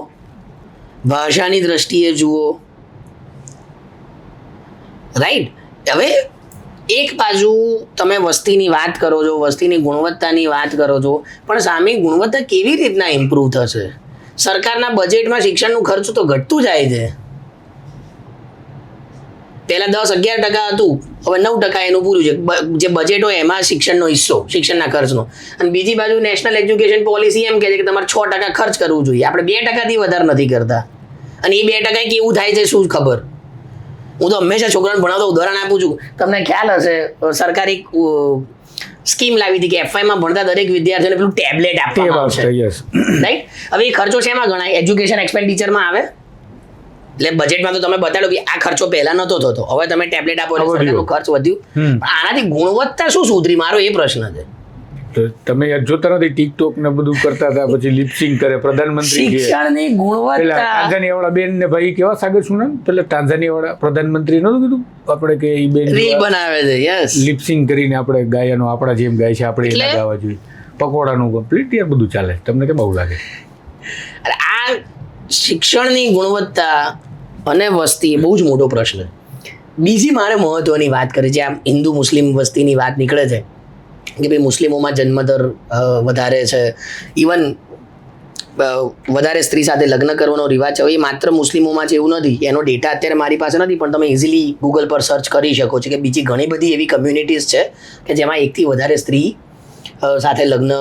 A: ભાષાની દ્રષ્ટિએ જુઓ. રાઈટ. હવે એક બાજુ તમે વસ્તીની વાત કરો છો, વસ્તીની ગુણવત્તાની વાત કરો છો, પણ સામે ગુણવત્તા કેવી રીતના ઇમ્પ્રૂવ થશે? સરકારના બજેટમાં શિક્ષણનું ખર્ચ તો ઘટતું જાય છે. પહેલા 10-11% હતું, હવે 9% એનું પૂરું છે. જે બજેટ હોય એમાં શિક્ષણનો હિસ્સો, શિક્ષણના ખર્ચનો. અને બીજી બાજુ નેશનલ એજ્યુકેશન પોલિસી એમ કહે છે કે તમારે 6% ખર્ચ કરવું જોઈએ. આપણે 2%થી વધારે નથી કરતા. અને એ 2% કેવું થાય છે શું ખબર. હું તો હંમેશા છોકરાને ભણાવતો ઉદાહરણ આપું છું. તમને ખ્યાલ હશે, સરકારી સ્કીમ લાવી હતી કે એફઆઈમાં ભણતા દરેક વિદ્યાર્થીઓને પેલું ટેબ્લેટ આપવામાં આવશે, રાઈટ? હવે એ ખર્ચો શેમાં ગણાય? એજ્યુકેશન એક્સપેન્ડિચરમાં આવે. એટલે બજેટમાં તો તમે બતાડો કે આ ખર્ચો પહેલા નતો થતો, હવે તમે ટેબ્લેટ આપો એટલે સરકારનો ખર્ચ વધ્યું. પણ આનાથી ગુણવત્તા શું સુધરી? મારો એ પ્રશ્ન છે.
B: તમે યાર જોતા નથી ટિકટોક ને બધું કરતા હતા, પછી લિપસિંગ કરે પ્રધાનમંત્રી.
A: શિક્ષણની ગુણવત્તા.
B: ટાંઝાનિયા વાળા બેન ને ભાઈ કેવા સાગર શું નામ પેલા ટાંઝાનિયા વાળા પ્રધાનમંત્રી નતું કીધું આપણે કે એ બેન
A: રીલ બનાવે છે, યસ,
B: લિપસિંગ કરીને આપણે ગાયનો આપણા જેમ ગાય છે આપણે એના ગાવા જોઈએ. પકોડાનું કમ્પ્લીટ યાર બધું ચાલે. તમને કેમ આવું લાગે?
A: આ શિક્ષણની ગુણવત્તા અને વસ્તી બહુ જ મોટો પ્રશ્ન. બીજી મારે મહત્વની વાત કરી, જે આમ હિન્દુ મુસ્લિમ વસ્તીની વાત નીકળે છે કે ભાઈ મુસ્લિમોમાં જન્મદર વધારે છે, ઇવન વધારે સ્ત્રી સાથે લગ્ન કરવાનો રિવાજ છે. એ માત્ર મુસ્લિમોમાં છે એવું નથી. એનો ડેટા અત્યારે મારી પાસે નથી, પણ તમે ઇઝીલી ગૂગલ પર સર્ચ કરી શકો છો કે બીજી ઘણી બધી એવી કમ્યુનિટીઝ છે કે જેમાં એકથી વધારે સ્ત્રી સાથે લગ્ન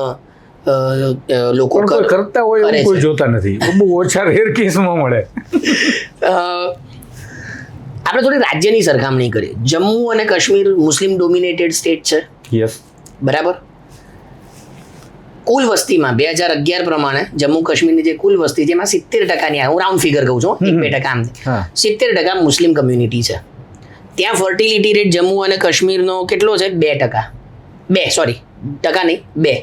A: લોકો
B: કરતા હોય એવું કોઈ જોતા નથી. બહુ ઓછા રેર કેસમાં મળે.
A: આપણે થોડી રાજ્યની સરખામણી કરીએ. જમ્મુ અને કાશ્મીર મુસ્લિમ ડોમિનેટેડ સ્ટેટ છે,
B: યસ,
A: બરાબર. કુલ વસ્તીમાં 2011 પ્રમાણે જમ્મુ કાશ્મીરની જે કુલ વસ્તી છે એમાં 70%, હું રાઉન્ડ ફિગર કહું છું, 1-2% આમ 70% મુસ્લિમ કમ્યુનિટી છે. ત્યાં ફર્ટિલિટી રેટ જમ્મુ અને કાશ્મીરનો કેટલો છે? 2%. 2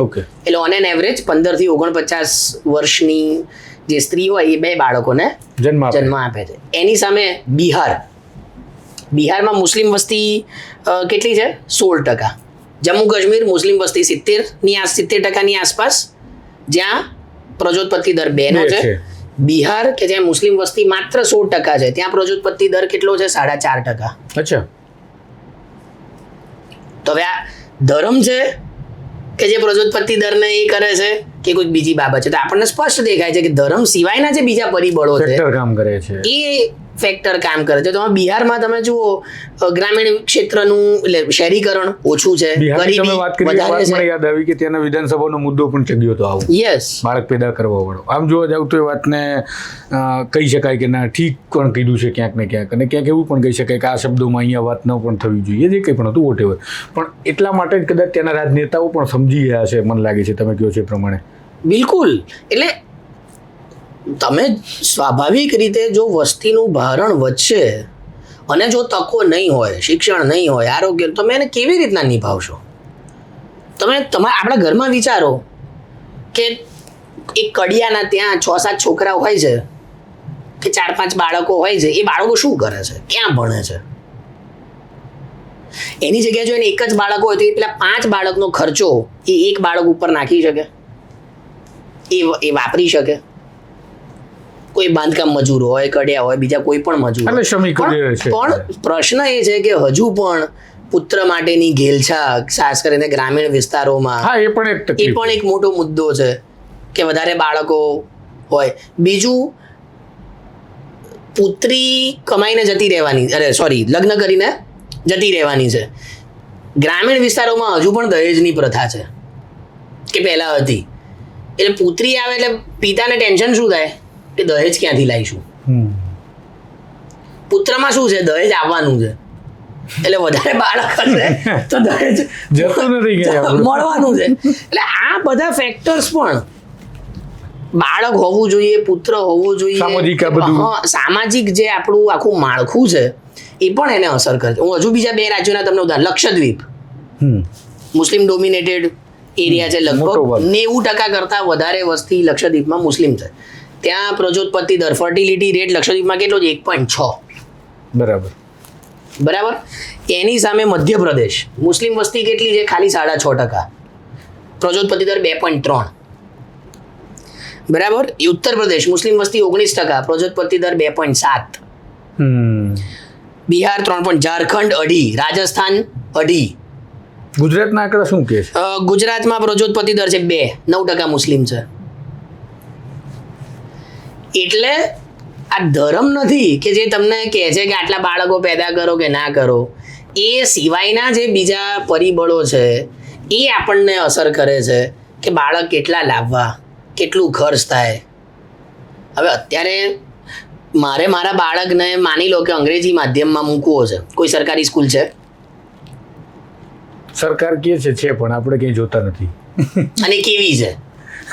B: ઓકે.
A: એટલે ઓન એન એવરેજ 15 થી 49 વર્ષની જે સ્ત્રી હોય એ 2 બાળકોને જન્મ આપે છે. એની સામે બિહારમાં મુસ્લિમ વસ્તી કેટલી છે? 16%. જમ્મુ કાશ્મીર મુસ્લિમ વસ્તી 70% આસપાસ, જ્યાં પ્રજોત્પત્તિ દર 2 નો છે. બિહાર કે જ્યાં મુસ્લિમ વસ્તી માત્ર 16% છે, ત્યાં પ્રજોત્પત્તિ દર કેટલો છે? 4.5%.
B: અચ્છા.
A: તો હવે આ ધર્મ છે કે જે પ્રજોત્પત્તિ દરને એ કરે છે કે કોઈક બીજી બાબત છે? તો આપણને સ્પષ્ટ દેખાય છે કે ધર્મ સિવાયના જે બીજા પરિબળો છે
B: કામ કરે છે,
A: એ ફેક્ટર કામ કરે છે. તો બિહારમાં તમે જુઓ ગ્રામીણ ક્ષેત્રનું એટલે શહેરીકરણ ઓછું છે, ગરીબી વધારે છે.
B: યાદ આવી કે ત્યાંના વિધાનસભાનો મુદ્દો પણ ચગ્યો હતો આવો.
A: યસ,
B: બાળક પેદા કરવા વાળો. આમ જોવા જાવ તો એ વાતને કહી શકાય કે ના ઠીક પણ કીધું છે ક્યાંક ને ક્યાંક, અને ક્યાંક એવું પણ કહી શકાય કે આ શબ્દોમાં અહીંયા વાત ન પણ થવી જોઈએ, જે કંઈ પણ હતું વોટેવર. પણ એટલા માટે જ કદાચ ત્યાંના રાજનેતાઓ પણ સમજી ગયા છે, મને લાગે છે તમે કહો છો એ પ્રમાણે.
A: બિલકુલ. એટલે તમે સ્વાભાવિક રીતે જો વસ્તીનું ભારણ વધશે અને જો તકો નહીં હોય, શિક્ષણ નહીં હોય, આરોગ્ય, તમે એને કેવી રીતના નિભાવશો? તમે આપણા ઘરમાં વિચારો કે એક કડિયાના ત્યાં 6-7 છોકરા હોય છે કે 4-5 બાળકો હોય છે. એ બાળકો શું કરે છે? ક્યાં ભણે છે? એની જગ્યાએ જો એને એક જ બાળક હોય તો એ પેલા 5 બાળકનો ખર્ચો એ એક બાળક ઉપર નાખી શકે, એ વાપરી શકે. કોઈ બાંધકામ મજૂર હોય, કડિયા હોય, બીજા કોઈ પણ મજૂર. પણ પ્રશ્ન એ છે કે હજુ પણ પુત્ર માટેની ઘેલછા, ખાસ કરીને ગ્રામીણ વિસ્તારોમાં, એ પણ એક મોટો મુદ્દો છે કે વધારે બાળકો હોય. બીજું, પુત્રી કમાઈને જતી રહેવાની, લગ્ન કરીને જતી રહેવાની છે. ગ્રામીણ વિસ્તારોમાં હજુ પણ દહેજની પ્રથા છે કે પહેલા હતી. એટલે પુત્રી આવે એટલે પિતાને ટેન્શન શું થાય કે દહેજ ક્યાંથી લાવીશું? પુત્રમાં શું છે? દહેજ આવવાનું છે. એટલે વધારે બાળક હશે તો દહેજ
B: જતું નથી
A: મળવાનું છે. એટલે આ બધા ફેક્ટર્સ પણ, બાળક હોવું જોઈએ, પુત્ર હોવો જોઈએ, સામાજિક જે આપણું આખું માળખું છે એ પણ એને અસર કરે છે. હું હજુ બીજા 2 રાજ્યોના તમને ઉદાહરણ, લક્ષદ્વીપ મુસ્લિમ ડોમિનેટેડ એરિયા છે. લગભગ 90% કરતાં વધારે વસ્તી લક્ષદ્વીપમાં મુસ્લિમ છે. ત્યાં પ્રજોત્પત્તિ દર, ફર્ટિલિટી રેટ લક્ષદ્વીપમાં કેટલો છે? 1.6. બરાબર. એની સામે મધ્યપ્રદેશ, મુસ્લિમ વસ્તી કેટલી છે? ખાલી 6.5%. પ્રજોત્પત્તિ દર 2.3. બરાબર. ઉત્તર પ્રદેશ, મુસ્લિમ વસ્તી 19%, પ્રજોત્પત્તિ દર 2.7. બિહાર 3. ઝારખંડ 2.5. રાજસ્થાન 2.5.
B: ગુજરાતના આંકડા શું કહે છે?
A: ગુજરાતમાં પ્રજોત્પત્તિ દર છે 2, 9% મુસ્લિમ છે. એટલે આ ધર્મ નથી કે જે તમને કહે છે કે આટલા બાળકો પેદા કરો કે ના કરો. એ સિવાયના જે બીજા પરિબળો છે એ આપણને અસર કરે છે કે બાળક કેટલા લાવવા, કેટલું ખર્ચ થાય. હવે અત્યારે મારે મારા બાળકને માની લો કે અંગ્રેજી માધ્યમમાં મૂકવો છે, કોઈ સરકારી સ્કૂલ છે?
B: સરકાર કહે છે પણ આપણે કંઈ જોતા નથી.
A: અને કેવી છે?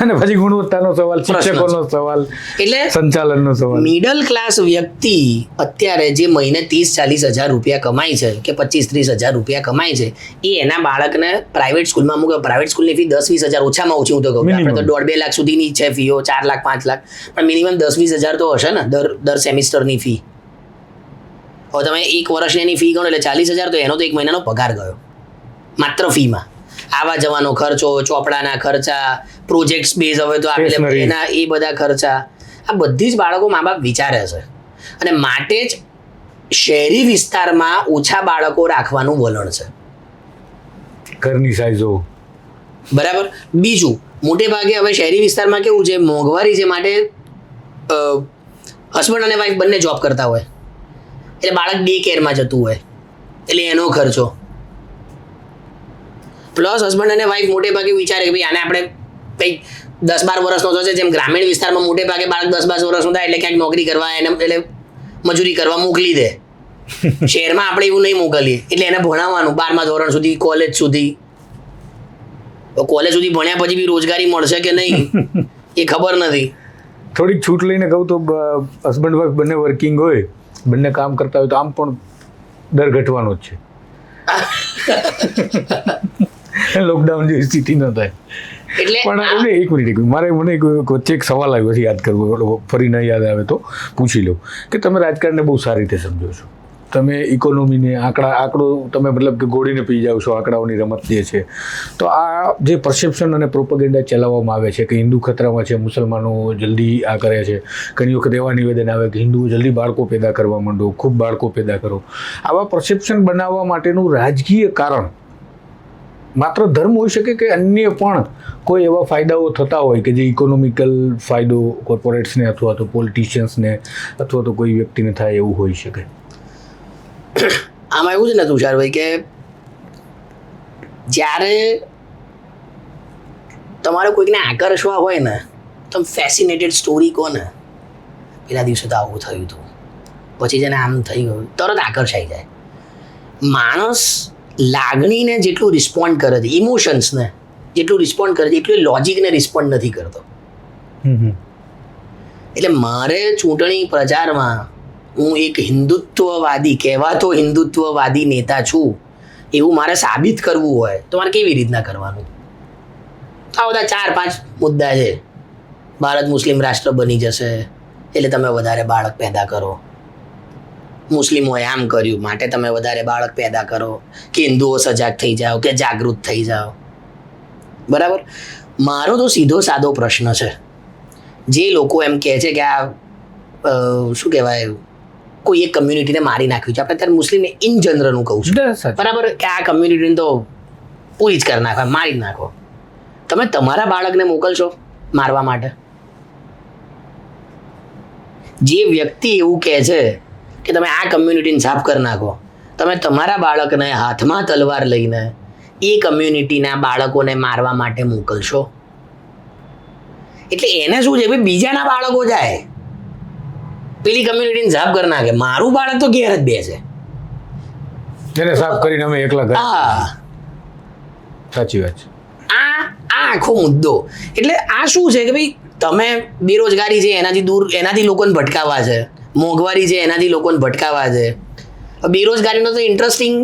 B: અને પછી ગુણવત્તાનો સવાલ, શિક્ષકોનો સવાલ,
A: એટલે
B: સંચાલનનો સવાલ.
A: મિડલ ક્લાસ વ્યક્તિ અત્યારે જે મહિને 30-40 હજાર રૂપિયા કમાય છે કે 25-30 હજાર રૂપિયા કમાય છે, એ એના બાળકને પ્રાઇવેટ સ્કૂલમાં મૂકે. પ્રાઇવેટ સ્કૂલની ફી 10-20 હજાર ઓછામાં ઓછી, હું તો કહું આપણે તો 1.5-2 લાખ સુધીની છે ફીઓ, 4 લાખ 5 લાખ, પણ મિનિમમ 10-20 હજાર તો હશે ને દર સેમિસ્ટરની ફી. હવે તમે એક વર્ષની એની ફી ગણો એટલે 40 હજાર, તો એનો તો એક મહિનાનો પગાર ગયો માત્ર ફીમાં. આવા જવાનો ખર્ચો, ચોપડાના ખર્ચા, પ્રોજેક્ટ્સ બેઝ હવે તો આપેલા એના, એ બધા ખર્ચા, આ બધી જ બાળકો મા બાપ વિચારે છે. અને માટે જ શહેરી વિસ્તારમાં ઓછા બાળકો રાખવાનું વલણ છે.
B: ઘરની સાઈઝો
A: બરાબર. બીજું, મોટે ભાગે હવે શહેરી વિસ્તારમાં કેવું છે, મોંઘવારી છે, માટે હસબન્ડ અને વાઈફ બંને જોબ કરતા હોય એટલે બાળક ડે કેરમાં જતું હોય એટલે એનો ખર્ચો, પ્લસ હસબન્ડ અને વાઈફ મોટે ભાગે વિચારે કે ભાઈ આને આપણે કંઈક 10-12 વર્ષનો થશે, જેમ ગ્રામીણ વિસ્તારમાં મોટે ભાગે બાળક 10-12 વર્ષનું થાય એટલે ક્યાંક નોકરી કરવા એને એટલે મજૂરી કરવા મોકલી દે. શહેરમાં આપણે એવું નહીં મોકલીએ એટલે એને ભણાવવાનું 12મા ધોરણ સુધી, કોલેજ સુધી. કોલેજ સુધી ભણ્યા પછી બી રોજગારી મળશે કે નહીં એ ખબર નથી.
B: થોડીક છૂટ લઈને કહું તો હસબન્ડ વાઈફ બંને વર્કિંગ હોય, બંને કામ કરતા હોય તો આમ પણ દર ઘટવાનો જ છે. લોકડાઉન જેવી સ્થિતિ ન થાય.
A: એટલે
B: પણ એક મિનિટ, મને વચ્ચે એક સવાલ આવ્યો છે, યાદ કરવો, ફરી ન યાદ આવે તો પૂછી લઉં કે તમે રાજકારણને બહુ સારી રીતે સમજો છો. તમે ઇકોનોમીને આંકડો તમે મતલબ કે ગોળીને પી જાઓ છો, આંકડાઓની રમત જે છે. તો આ જે પરસેપ્શન અને પ્રોપેગેન્ડા ચલાવવામાં આવે છે કે હિન્દુ ખતરામાં છે, મુસલમાનો જલ્દી આ કરે છે, ઘણી વખત એવા નિવેદન આવે કે હિન્દુઓ જલ્દી બાળકો પેદા કરવા માંડો, ખૂબ બાળકો પેદા કરો. આવા પરસેપ્શન બનાવવા માટેનું રાજકીય કારણ માત્ર ધર્મ હોઈ શકે કે અન્ય પણ કોઈ એવા ફાયદાઓ થતા હોય કે જે ઇકોનોમિકલ ફાયદો કોર્પોરેટ્સને અથવા તો પોલિટિશિયન્સને અથવા તો કોઈ વ્યક્તિને થાય એવું હોઈ શકે?
A: આમાં એવું છે ને તુષારભાઈ કે જ્યારે તમારે કોઈકને આકર્ષવા હોય ને, તમે ફેસિનેટેડ સ્ટોરી કહો ને, પેલા દિવસે તો આવું થયું હતું, પછી જેને આમ થઈ ગયું, તરત આકર્ષાઈ જાય. માણસ લાગણીને જેટલું રિસ્પોન્ડ કરે છે, ઇમોશન્સને જેટલું રિસ્પોન્ડ કરે છે, એટલું લોજિકને રિસ્પોન્ડ નથી કરતો. એટલે મારે ચૂંટણી પ્રચારમાં હું એક હિન્દુત્વવાદી, કહેવાતો હિન્દુત્વવાદી નેતા છું એવું મારે સાબિત કરવું હોય તો મારે કેવી રીતના કરવાનું? આ બધા 4-5 મુદ્દા છે. ભારત મુસ્લિમ રાષ્ટ્ર બની જશે એટલે તમે વધારે બાળક પેદા કરો, મુસ્લિમોએ આમ કર્યું માટે તમે વધારે બાળક પેદા કરો, કે હિન્દુઓ સજાગ થઈ જાઓ, કે જાગૃત થઈ જાઓ. બરાબર. મારો તો સીધો સાદો પ્રશ્ન છે, જે લોકો એમ કહે છે કે આ શું કહેવાય, કોઈ એક કમ્યુનિટીને મારી નાખ્યું છે, આપણે ત્યારે મુસ્લિમને ઇન જનરલ હું કહું છું, બરાબર, કે આ કમ્યુનિટીને તો પૂરી જ કરી નાખો, મારી જ નાખો. તમે તમારા બાળકને મોકલશો મારવા માટે? જે વ્યક્તિ એવું કહે છે કે તમે આ કમ્યુનિટીને સાફ કરી નાખો, તમે તમારા બાળકને હાથમાં તલવાર લઈને એ કમ્યુનિટીના બાળકોને મારવા માટે મોકલશો? એટલે એને શું છે, ભાઈ બીજાના બાળકો જાય, પેલી કમ્યુનિટીને સાફ કરી નાખે, મારું બાળક તો ઘેર જ બેસે,
B: એને સાફ કરીને અમે એકલા ઘર.
A: હા,
B: સાચી વાત છે.
A: આ આખો મુદ્દો. એટલે આ શું છે કે ભાઈ તમે બેરોજગારી છે એનાથી દૂર, એનાથી લોકોને ભટકાવવા છે, મોંઘવારી છે એનાથી લોકોને ભટકાવવા છે. બેરોજગારીનો તો ઇન્ટરેસ્ટિંગ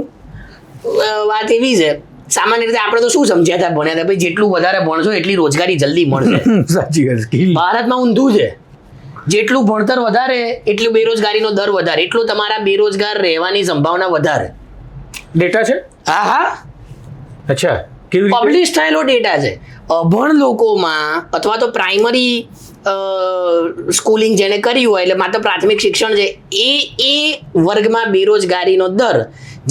A: વાત એવી છે, સામાન્ય રીતે આપણે તો શું સમજ્યા હતા, ભણ્યા હતા, ભાઈ જેટલું વધારે ભણશો એટલી રોજગારી જલ્દી મળશે.
B: સાચી વાત.
A: ભારતમાં ઊંધું છે, જેટલું ભણતર વધારે એટલું બેરોજગારીનો દર વધારે, એટલું તમારા બેરોજગાર રહેવાની સંભાવના વધારે.
B: ડેટા છે?
A: હા હા,
B: અચ્છા, કેવી રીતે?
A: પબ્લિશ થયેલો ડેટા છે. અભણ લોકોમાં અથવા તો પ્રાઇમરી સ્કૂલિંગ જેણે કર્યું હોય, એટલે માત્ર પ્રાથમિક શિક્ષણ છે, એ વર્ગમાં બેરોજગારીનો દર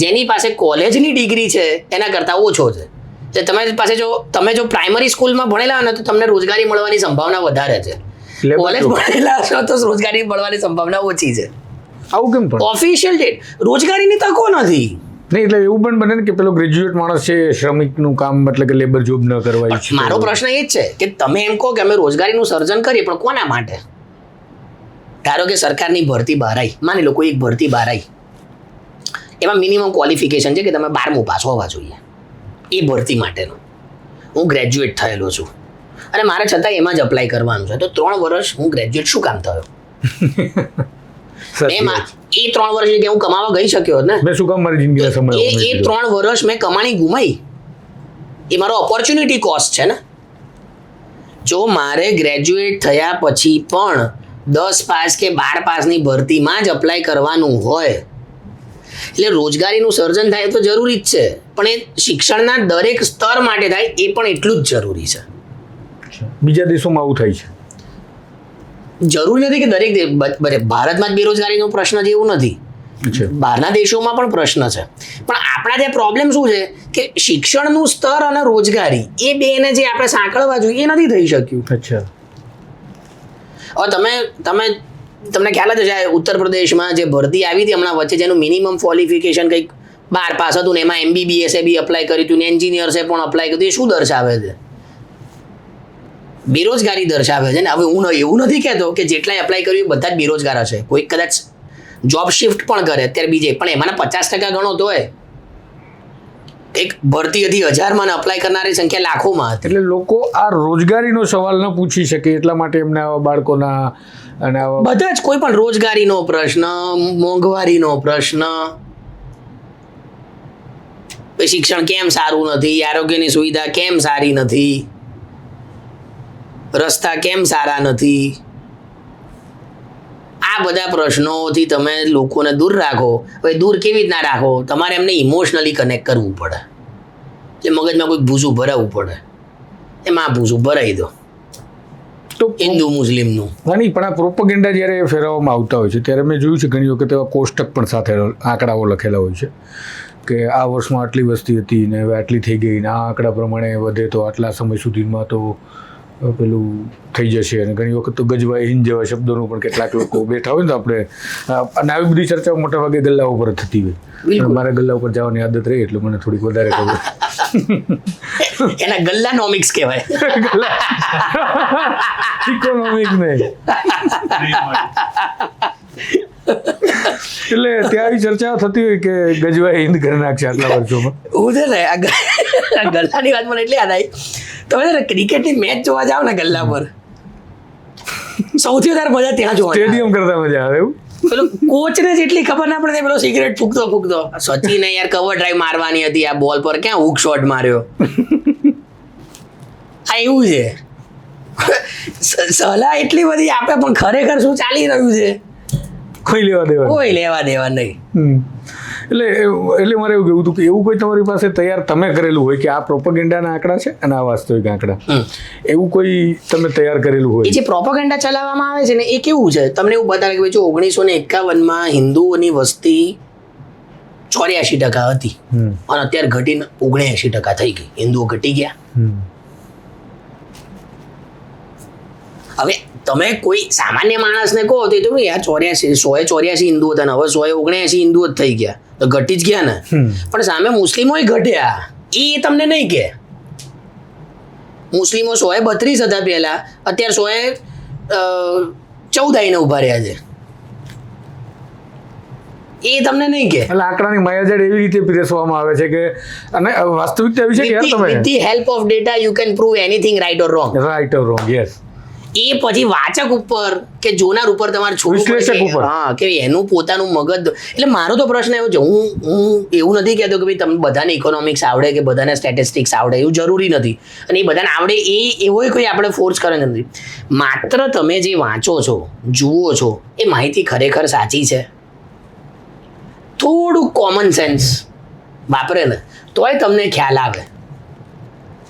A: જેની પાસે કોલેજની ડિગ્રી છે એના કરતાં ઓછો છે. એટલે તમારી પાસે તમે જો પ્રાઇમરી સ્કૂલમાં ભણેલા હોય ને તો તમને રોજગારી મળવાની સંભાવના વધારે છે.
B: Labor
A: college
B: job.
A: ભણેલા છો તો રોજગારી મળવાની સંભાવના ઓછી છે.
B: આવું કેમ પણ
A: ઓફિશિયલ ડેટ રોજગારીની તકો નથી.
B: નહીં એટલે એવું પણ બને ને કે પેલો ગ્રેજ્યુએટ માણસ છે શ્રમિકનું કામ એટલે કે લેબર જોબ ન કરવા ઈચ્છે
A: મારો પ્રશ્ન એ જ છે કે તમે એમ કહો કે અમે રોજગારીનું સર્જન કરીએ પણ કોના માટે? ધારો કે સરકારની ભરતી બહાર આવી, માની લો કોઈ એક ભરતી બહાર આવી, એમાં મિનિમમ ક્વોલિફિકેશન છે કે તમે 12મું પાસ હોવા જોઈએ એ ભરતી માટેનું. હું ગ્રેજ્યુએટ થયેલો છું અને મારે છતાં એમાં જ અપ્લાય કરવાનું છે, તો 3 વર્ષ હું ગ્રેજ્યુએટ શું કામ થયો?
B: સાચી
A: એમાં
B: વાત છે.
A: એ 3 વર્ષ કે હું કમાવા ગઈ શક્યો હોત ને.
B: મેં શું કામ મારી જિંદગીનો સમય
A: એ 3 વર્ષ મેં કમાણી ગુમાઈ, એ મારો ઓપોર્ચ્યુનિટી કોસ્ટ છે ને. જો મારે ગ્રેજ્યુએટ થયા પછી પણ 10 પાસ કે 12 પાસની ભરતીમાં જ અપ્લાય કરવાનું હોય એટલે રોજગારીનું સર્જન થાય તો જરૂરી જ છે, પણ એ શિક્ષણના દરેક સ્તર માટે થાય એ પણ એટલું જ જરૂરી છે.
B: બીજા દેશોમાં આવું થાય છે.
A: જરૂરી નથી કે દરેક ભારતમાં જ બેરોજગારીનો પ્રશ્ન છે એવું નથી,
B: અચ્છા
A: બહારના દેશોમાં પણ પ્રશ્ન છે. પણ આપણા ત્યાં પ્રોબ્લેમ શું છે કે શિક્ષણનું સ્તર અને રોજગારી એ બેને જે આપણે સાંકળવા જોઈએ એ નથી થઈ શક્યું.
B: અચ્છા
A: હવે તમને ખ્યાલ જ હશે ઉત્તર પ્રદેશમાં જે ભરતી આવી હતી હમણાં વચ્ચે જેનું મિનિમમ ક્વોલિફિકેશન કંઈક 12 પાસ હતું ને એમાં MBBS બી અપ્લાય કર્યું હતું ને એન્જિનિયર્સે પણ અપ્લાય કર્યું, એ શું દર્શાવે છે? બેરોજગારી દર્શાવે છે ને. હવે હું એવું નથી કહેતો કે જેટલાય અપ્લાય કર્યું એ બધા જ બેરોજગાર હશે, કોઈ કદાચ જોબ શિફ્ટ પણ કરે અત્યારે બીજે, પણ એમાંના 50% ગણો તો એક ભરતી હતી 1000માં ને અપ્લાય કરનારી સંખ્યા લાખોમાં હતી.
B: એટલે લોકો આ રોજગારીનો સવાલ ન પૂછી શકે એટલા માટે એમને આવા બાળકોના અને આવા
A: બધા જ કોઈ પણ રોજગારીનો પ્રશ્ન, મોંઘવારીનો પ્રશ્ન, શિક્ષણ કેમ સારું નથી, આરોગ્યની સુવિધા કેમ સારી નથી, રસ્તા કેમ સારા નથી, આ બધા પ્રશ્નોથી તમે લોકોને દૂર રાખો. હવે દૂર કેવી રીતના રાખો? તમારે એમને ઇમોશનલી કનેક્ટ કરવું પડે, એટલે મગજમાં કોઈક ભૂસું ભરાવવું પડે, એમાં આ ભૂસું ભરાઈ દો
B: તો
A: હિન્દુ મુસ્લિમનું.
B: નહીં પણ આ પ્રોપગેન્ડા જ્યારે ફેરવવામાં આવતા હોય છે ત્યારે મેં જોયું છે ઘણી વખત એવા કોષ્ટક પણ સાથે આંકડાઓ લખેલા હોય છે કે આ વર્ષમાં આટલી વસ્તી હતી ને હવે આટલી થઈ ગઈ ને આ આંકડા પ્રમાણે વધે તો આટલા સમય સુધીમાં તો પેલું થઈ જશે. અને ઘણી વખત તો ગજવાઈ હિંદ જેવા શબ્દોનું પણ કેટલાક લોકો બેઠા હોય ને તો આપણે અને આવી બધી ચર્ચાઓ મોટા ભાગે ગલ્લા ઉપર જ થતી હોય. મારા ગલ્લા ઉપર જવાની આદત રહી એટલે મને થોડીક વધારે ખબર.
A: એના ગલ્લાનોમિક્સ કહેવાય.
B: ઇકોનોમિક નહીં એટલે ત્યાં આવી ચર્ચા થતી હોય કે ગજવાઈ હિંદ કરી નાખશે આટલા વર્ષોમાં.
A: હું છે ને આ ગલ્લાની વાત મને એટલે યાદ આવી, તમે છે ને ક્રિકેટની મેચ જોવા જાઓ ને ગલ્લા પર સૌથી વધારે મજા ત્યાં જોવા
B: સ્ટેડિયમ કરતા મજા આવે એવું.
A: પેલો કોચને જેટલી ખબર ના પડે પેલો સિગરેટ ફૂંકતો સચિને યાર કવર ડ્રાઈવ મારવાની હતી આ બોલ પર, ક્યાં હુક શોટ માર્યો. આ એવું છે સલાહ એટલી બધી આપે પણ ખરેખર શું ચાલી રહ્યું છે
B: કોઈ લેવા દેવા
A: કોઈ લેવા દેવા નહીં.
B: એટલે મારે એવું કહેવું હતું કે એવું કોઈ તમારી પાસે તૈયાર તમે કરેલું હોય કે આ પ્રોપગેન્ડાના આંકડા છે અને આ વાસ્તવિક આંકડા, એવું કોઈ તમે તૈયાર કરેલું હોય?
A: એ જે પ્રોપગેન્ડા ચલાવવામાં આવે છે ને એ કેવું છે તમને એવું બતાવે કે જો 1951માં હિન્દુઓની વસ્તી 84% હતી અને અત્યારે ઘટીને 79% થઈ ગઈ. હિન્દુઓ ઘટી ગયા. હવે તમે કોઈ સામાન્ય માણસને કહો તો એ તો યાર 184 હિન્દુઓ હતા ને હવે 179 હિન્દુઓ જ થઈ ગયા તો ઘટી જ ગયા ને. પણ સામે મુસ્લિમો ઘટ્યા એ તમને નહીં કે. મુસ્લિમો 132 હતા પહેલા, અત્યારે 114 આવીને ઉભા રહ્યા છે, એ તમને નહીં કે.
B: એટલે આંકડાની માયાજાળ એવી રીતે પીરસવામાં આવે છે કે અને વાસ્તવિકતા એવી છે કે યાર તમે
A: with the help of data you can prove anything right or wrong.
B: Right or wrong, yes.
A: એ પછી વાચક ઉપર કે જોનાર ઉપર તમારે છોડવું
B: વિશ્લેષક
A: પડે
B: ઉપર.
A: હા કે એનું પોતાનું મગજ. એટલે મારો તો પ્રશ્ન એવો છે, હું એવું નથી કહેતો કે ભાઈ તમે બધાને ઇકોનોમિક્સ આવડે કે બધાને સ્ટેટિસ્ટિક્સ આવડે, એવું જરૂરી નથી. અને એ બધાને આવડે એવો કોઈ આપણે ફોર્સ કરે નથી. માત્ર તમે જે વાંચો છો, જુઓ છો, એ માહિતી ખરેખર સાચી છે? થોડું કોમન સેન્સ વાપરે ને તોય તમને ખ્યાલ આવે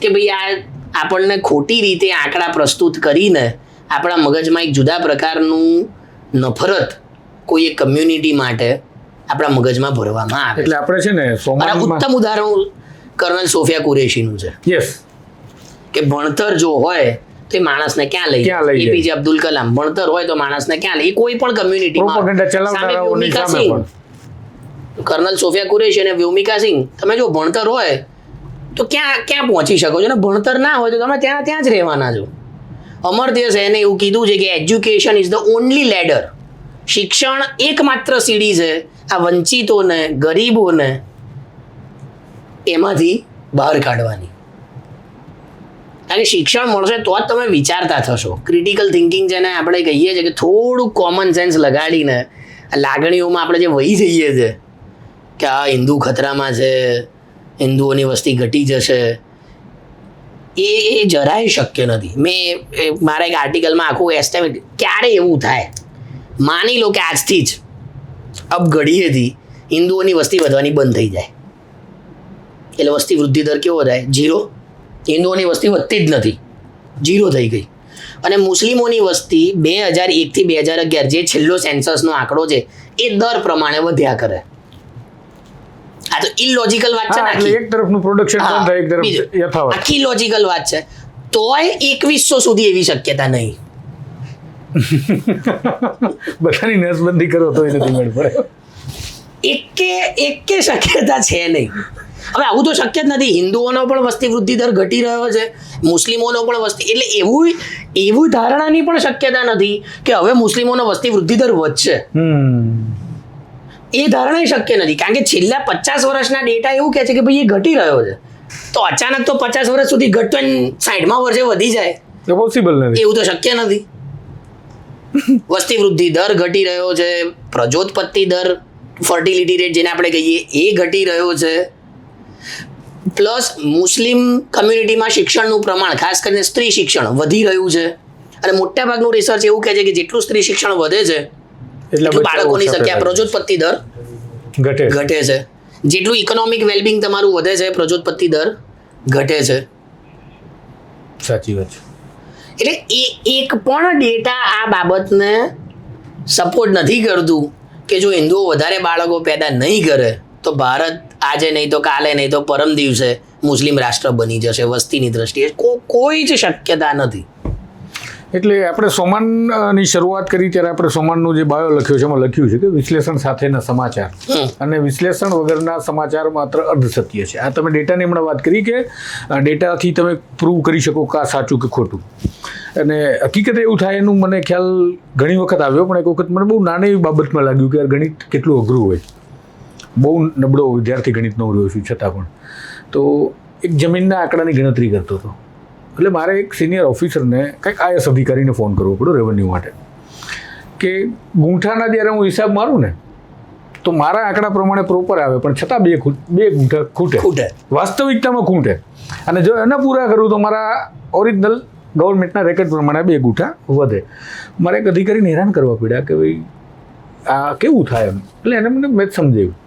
A: કે ભાઈ આ આપણને ખોટી રીતે આંકડા પ્રસ્તુત કરીને આપણા મગજમાં એક જુદા પ્રકારનું નફરત કોઈ એક કમ્યુનિટી માટે આપણા મગજમાં ભરવામાં આવે.
B: એટલે આપણે છે ને સોમાનમાં
A: ઉત્તમ ઉદાહરણ કર્નલ સોફિયા કુરેશીનું છે.
B: યસ
A: કે ભણતર જો હોય તો તો એ માણસને ક્યાં લઈ
B: ક્યાં લઈ જાય?
A: એપીજે અબ્દુલ કલામ ભણતર હોય તો માણસને ક્યાં લઈ કોઈ પણ
B: પ્રોપેગેન્ડા
A: કમ્યુનિટીમાં
B: ચલાવનારાઓની સામે પણ
A: કર્નલ સોફિયા કુરેશી અને વ્યોમિકા સિંહ તમે જો ભણતર હોય તો ક્યાં પહોંચી શકો છો ને ભણતર ના હોય તો તમે ત્યાં જ રહેવાના છો. અમર્ત્ય સેને એવું કીધું છે કે education is the only ladder, શિક્ષણ એકમાત્ર સીડી છે આ વંચિતોને ગરીબોને એમાંથી બહાર કાઢવાની. કારણ કે શિક્ષણ મળશે તો જ તમે વિચારતા થશો. ક્રિટિકલ થિંકિંગ જેને આપણે કહીએ છીએ કે થોડુંક કોમન સેન્સ લગાડીને લાગણીઓમાં આપણે જે વહી જઈએ છીએ કે આ હિન્દુ ખતરામાં છે, હિન્દુઓની વસ્તી ઘટી જશે, એ જરાય શક્ય નથી. મેં મારા એક આર્ટિકલમાં આખું એસ્ટિમેટ ક્યારે એવું થાય માની લો કે આજથી જ અબ ઘડીએથી હિન્દુઓની વસ્તી વધવાની બંધ થઈ જાય એટલે વસ્તી વૃદ્ધિ દર કેવો થાય? 0. હિન્દુઓની વસ્તી વધતી જ નથી, 0 થઈ ગઈ. અને મુસ્લિમોની વસ્તી 2001 થી 2011 જે છેલ્લો સેન્સસનો આંકડો છે એ દર પ્રમાણે વધ્યા કરે. આ તો ઇલોજિકલ વાત છે ને
B: એટલે
A: આખી.
B: એક તરફનું પ્રોડક્શન બંધ થાય, એક તરફ
A: બીજું,
B: યથાવત.
A: આખી લોજિકલ વાત છે. તોય 2100 સુધી એવી શક્યતા નહીં.
B: બધાની નસબંધી કરો તો નથી મેળ પડે.
A: એકે શક્યતા છે નહીં. હવે આવું તો શક્ય જ નથી. હિન્દુઓનો પણ વસ્તી વૃદ્ધિ દર ઘટી રહ્યો છે, મુસ્લિમોનો પણ વસ્તી, એટલે એવું ધારણાની પણ શક્યતા નથી કે હવે મુસ્લિમોનો વસ્તી વૃદ્ધિ દર વધશે. એ ધારણા શક્ય નથી કારણ કે છેલ્લા 50 વર્ષના ડેટા એવું કહે છે કે ભાઈ એ ઘટી રહ્યો છે. તો અચાનક તો 50 વર્ષ સુધી ઘટતો 60માં વર્ષે વધી જાય
B: પોસિબલ નથી.
A: એવું તો શક્ય નથી. વસ્તી વૃદ્ધિ દર ઘટી રહ્યો છે, પ્રજોત્પત્તિ દર, ફર્ટિલિટી રેટ જેને આપણે કહીએ એ ઘટી રહ્યો છે, પ્લસ મુસ્લિમ કમ્યુનિટીમાં શિક્ષણનું પ્રમાણ ખાસ કરીને સ્ત્રી શિક્ષણ વધી રહ્યું છે. અને મોટાભાગનું રિસર્ચ એવું કહે છે કે જેટલું સ્ત્રી શિક્ષણ વધે છે એટલું બાળકોની સંખ્યા, પ્રજોત્પત્તિ દર ઘટે છે. જેટલું ઇકોનોમિક વેલબિંગ તમારું વધે છે પ્રજોત્પત્તિ દર ઘટે છે.
B: સાચી વાત છે.
A: એટલે એક પણ ડેટા આ બાબતને સપોર્ટ નથી કરતું કે જો હિન્દુઓ વધારે બાળકો પેદા નહીં કરે તો ભારત આજે નહીં તો કાલે નહીં તો પરમ દિવસે મુસ્લિમ રાષ્ટ્ર બની જશે વસ્તીની દ્રષ્ટિએ. કોઈ જ શક્યતા નથી.
B: એટલે આપણે સોમાનની શરૂઆત કરી ત્યારે આપણે સોમાનનું જે બાયો લખ્યો છે એમાં લખ્યું છે કે વિશ્લેષણ સાથેના સમાચાર અને વિશ્લેષણ વગરના સમાચાર માત્ર અર્ધસત્ય છે. આ તમે ડેટાની હમણાં વાત કરી કે ડેટાથી તમે પ્રૂવ કરી શકો કે આ સાચું કે ખોટું. અને હકીકતે એવું થાય એનું મને ખ્યાલ ઘણી વખત આવ્યો, પણ એક વખત મને બહુ નાની એવી બાબતમાં લાગ્યું કે યાર ગણિત કેટલું અઘરું હોય. બહુ નબળો વિદ્યાર્થી ગણિતનો રહ્યો છું છતાં પણ. તો એક જમીનના આંકડાની ગણતરી કરતો હતો એટલે મારે એક સિનિયર ઓફિસરને કંઈક આઈએસ અધિકારીને ફોન કરવો પડ્યો રેવન્યુ માટે કે ગુંઠાના જ્યારે હું હિસાબ મારું ને તો મારા આંકડા પ્રમાણે પ્રોપર આવે પણ છતાં બે ગુંઠા ખૂટે, વાસ્તવિકતામાં ખૂટે. અને જો એને પૂરા કરું તો મારા ઓરિજિનલ ગવર્મેન્ટના રેકોર્ડ પ્રમાણે 2 ગુંઠા વધે. મારે એક અધિકારીને હેરાન કરવા પડ્યા કે ભાઈ આ કેવું થાય એમ. એટલે એને મને મેં સમજાવ્યું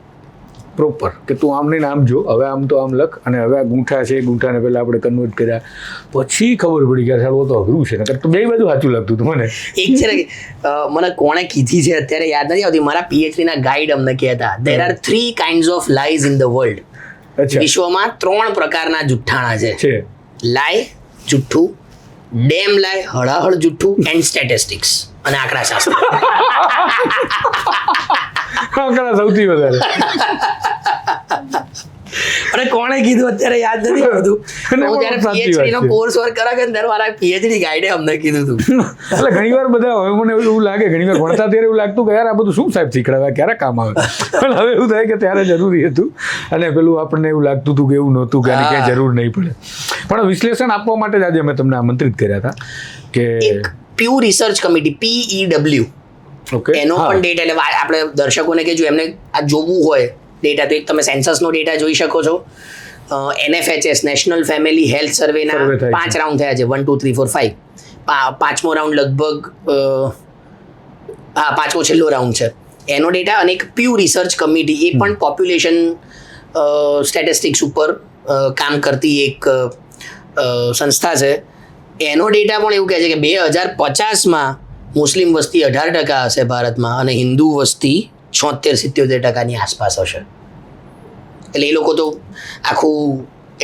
B: પ્રોપર કે તું આમ નહીં આમ જો, હવે આમ તો આમ લખ, અને હવે આ ગુંઠા છે, ગુંઠાને પહેલાં આપણે કન્વર્ટ કર્યા, પછી ખબર પડી કે સારું તો અઘરું છે. નકર તો બે બાજુ સાચું લાગતું હતું મને.
A: એક છે મને કોણે કીધી છે અત્યારે યાદ નથી આવતી, મારા પીએચડી ના ગાઈડ અમને કહેતા there are 3 kinds of lies in the world. વિશ્વમાં 3 પ્રકારના જુઠ્ઠાણા છે. લાય જુઠ્ઠું, ડેમ લાય હળાહળ જુઠ્ઠું, એન્ડ સ્ટેટિસ્ટિક્સ અને આંકડાશાસ્ત્ર.
B: આંકડા સૌથી વધારે.
A: અને કોણે કીધું અત્યારે યાદ નથી આવતું. હું જ્યારે પીએચડી નો કોર્સ વર્ક કરા કે ત્યારે મારા પીએચડી ગાઈડે અમને કીધું હતું.
B: એટલે ઘણીવાર બધા હવે મને એવું લાગે, ઘણીવાર ભણતા ત્યારે એવું લાગતું કે યાર આ બધું શું સાહેબ શીખડાવ્યા, ક્યારે કામ આવે. પણ હવે એવું થાય કે ત્યારે જરૂરી હતું અને પેલું આપણને એવું લાગતું હતું કે એવું નહોતું કે આની ક્યાંય જરૂર નહીં પડે. પણ વિશ્લેષણ આપવા માટે જ આજે અમે તમને આમંત્રિત કર્યા હતા કે
A: પ્યુ રિસર્ચ કમિટી PEW એનો પણ ડેટા, એટલે આપણે દર્શકોને કે જો એમને આ જોવું હોય ડેટા તો એક તમે સેન્સસનો ડેટા જોઈ શકો છો. NFHS નેશનલ ફેમિલી હેલ્થ સર્વેના 5 રાઉન્ડ થયા છે, 1 2 3 4 5. પાંચમો રાઉન્ડ લગભગ પાંચમો છેલ્લો રાઉન્ડ છે એનો ડેટા. અને એક પ્યુ રિસર્ચ કમિટી એ પણ પોપ્યુલેશન સ્ટેટિસ્ટિક્સ ઉપર કામ કરતી એક સંસ્થા છે. એનો ડેટા પણ એવું કહે છે કે 2050માં મુસ્લિમ વસ્તી 18% હશે ભારતમાં અને હિન્દુ વસ્તી 76-77% આસપાસ હશે. એટલે એ લોકો તો આખું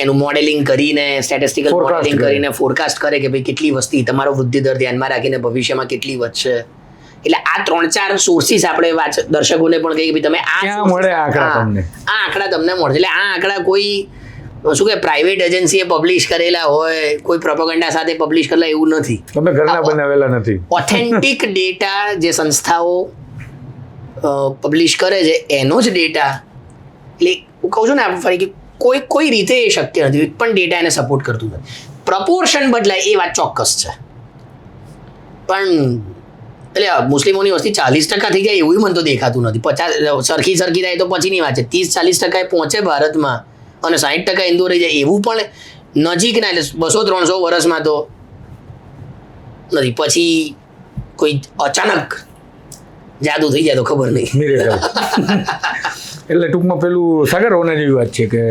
A: એનું મોડેલિંગ કરીને સ્ટેટિસ્ટિકલ
B: Forecast
A: મોડેલિંગ
B: કરે.
A: કરીને ફોરકાસ્ટ કરે કે ભાઈ કેટલી વસ્તી તમારો વૃદ્ધિ દર ધ્યાનમાં રાખીને ભવિષ્યમાં કેટલી વધશે. એટલે આ 3-4 સોર્સિસ આપણે દર્શકોને પણ કહીએ કે ભાઈ તમે
B: ક્યાં મળે આ આંકડા
A: હા,
B: તમને?
A: આ આંકડા તમને મળશે. એટલે આ આંકડા કોઈ શું કે પ્રાઇવેટ એજન્સીએ પબ્લિશ કરેલા હોય, કોઈ પ્રોપેગેન્ડા સાથે પબ્લિશ કરેલા એવું નથી.
B: તમે ઘરના બનાવેલા નથી.
A: ઓથેન્ટિક ડેટા જે સંસ્થાઓ પબ્લિશ કરે છે એનો જ ડેટા. એટલે હું કહું છું ને ફરી કે કોઈ રીતે એ શક્ય નથી, એક પણ ડેટા એને સપોર્ટ કરતું નથી. પ્રપોર્શન બદલાય એ વાત ચોક્કસ છે, પણ એટલે મુસ્લિમોની વસ્તી 40% થઈ જાય એવું મને તો દેખાતું નથી. 50 સરખી થાય તો પછીની વાત છે. 30-40% પહોંચે ભારતમાં અને 60% હિન્દુ રહી જાય એવું પણ નજીકના, એટલે 200-300 વર્ષમાં તો નથી. પછી કોઈ અચાનક જાદુ થઈ જાય તો ખબર નહીં.
B: Miracle. એટલે ટૂંકમાં પેલું સાગર હોના જેવી વાત છે કે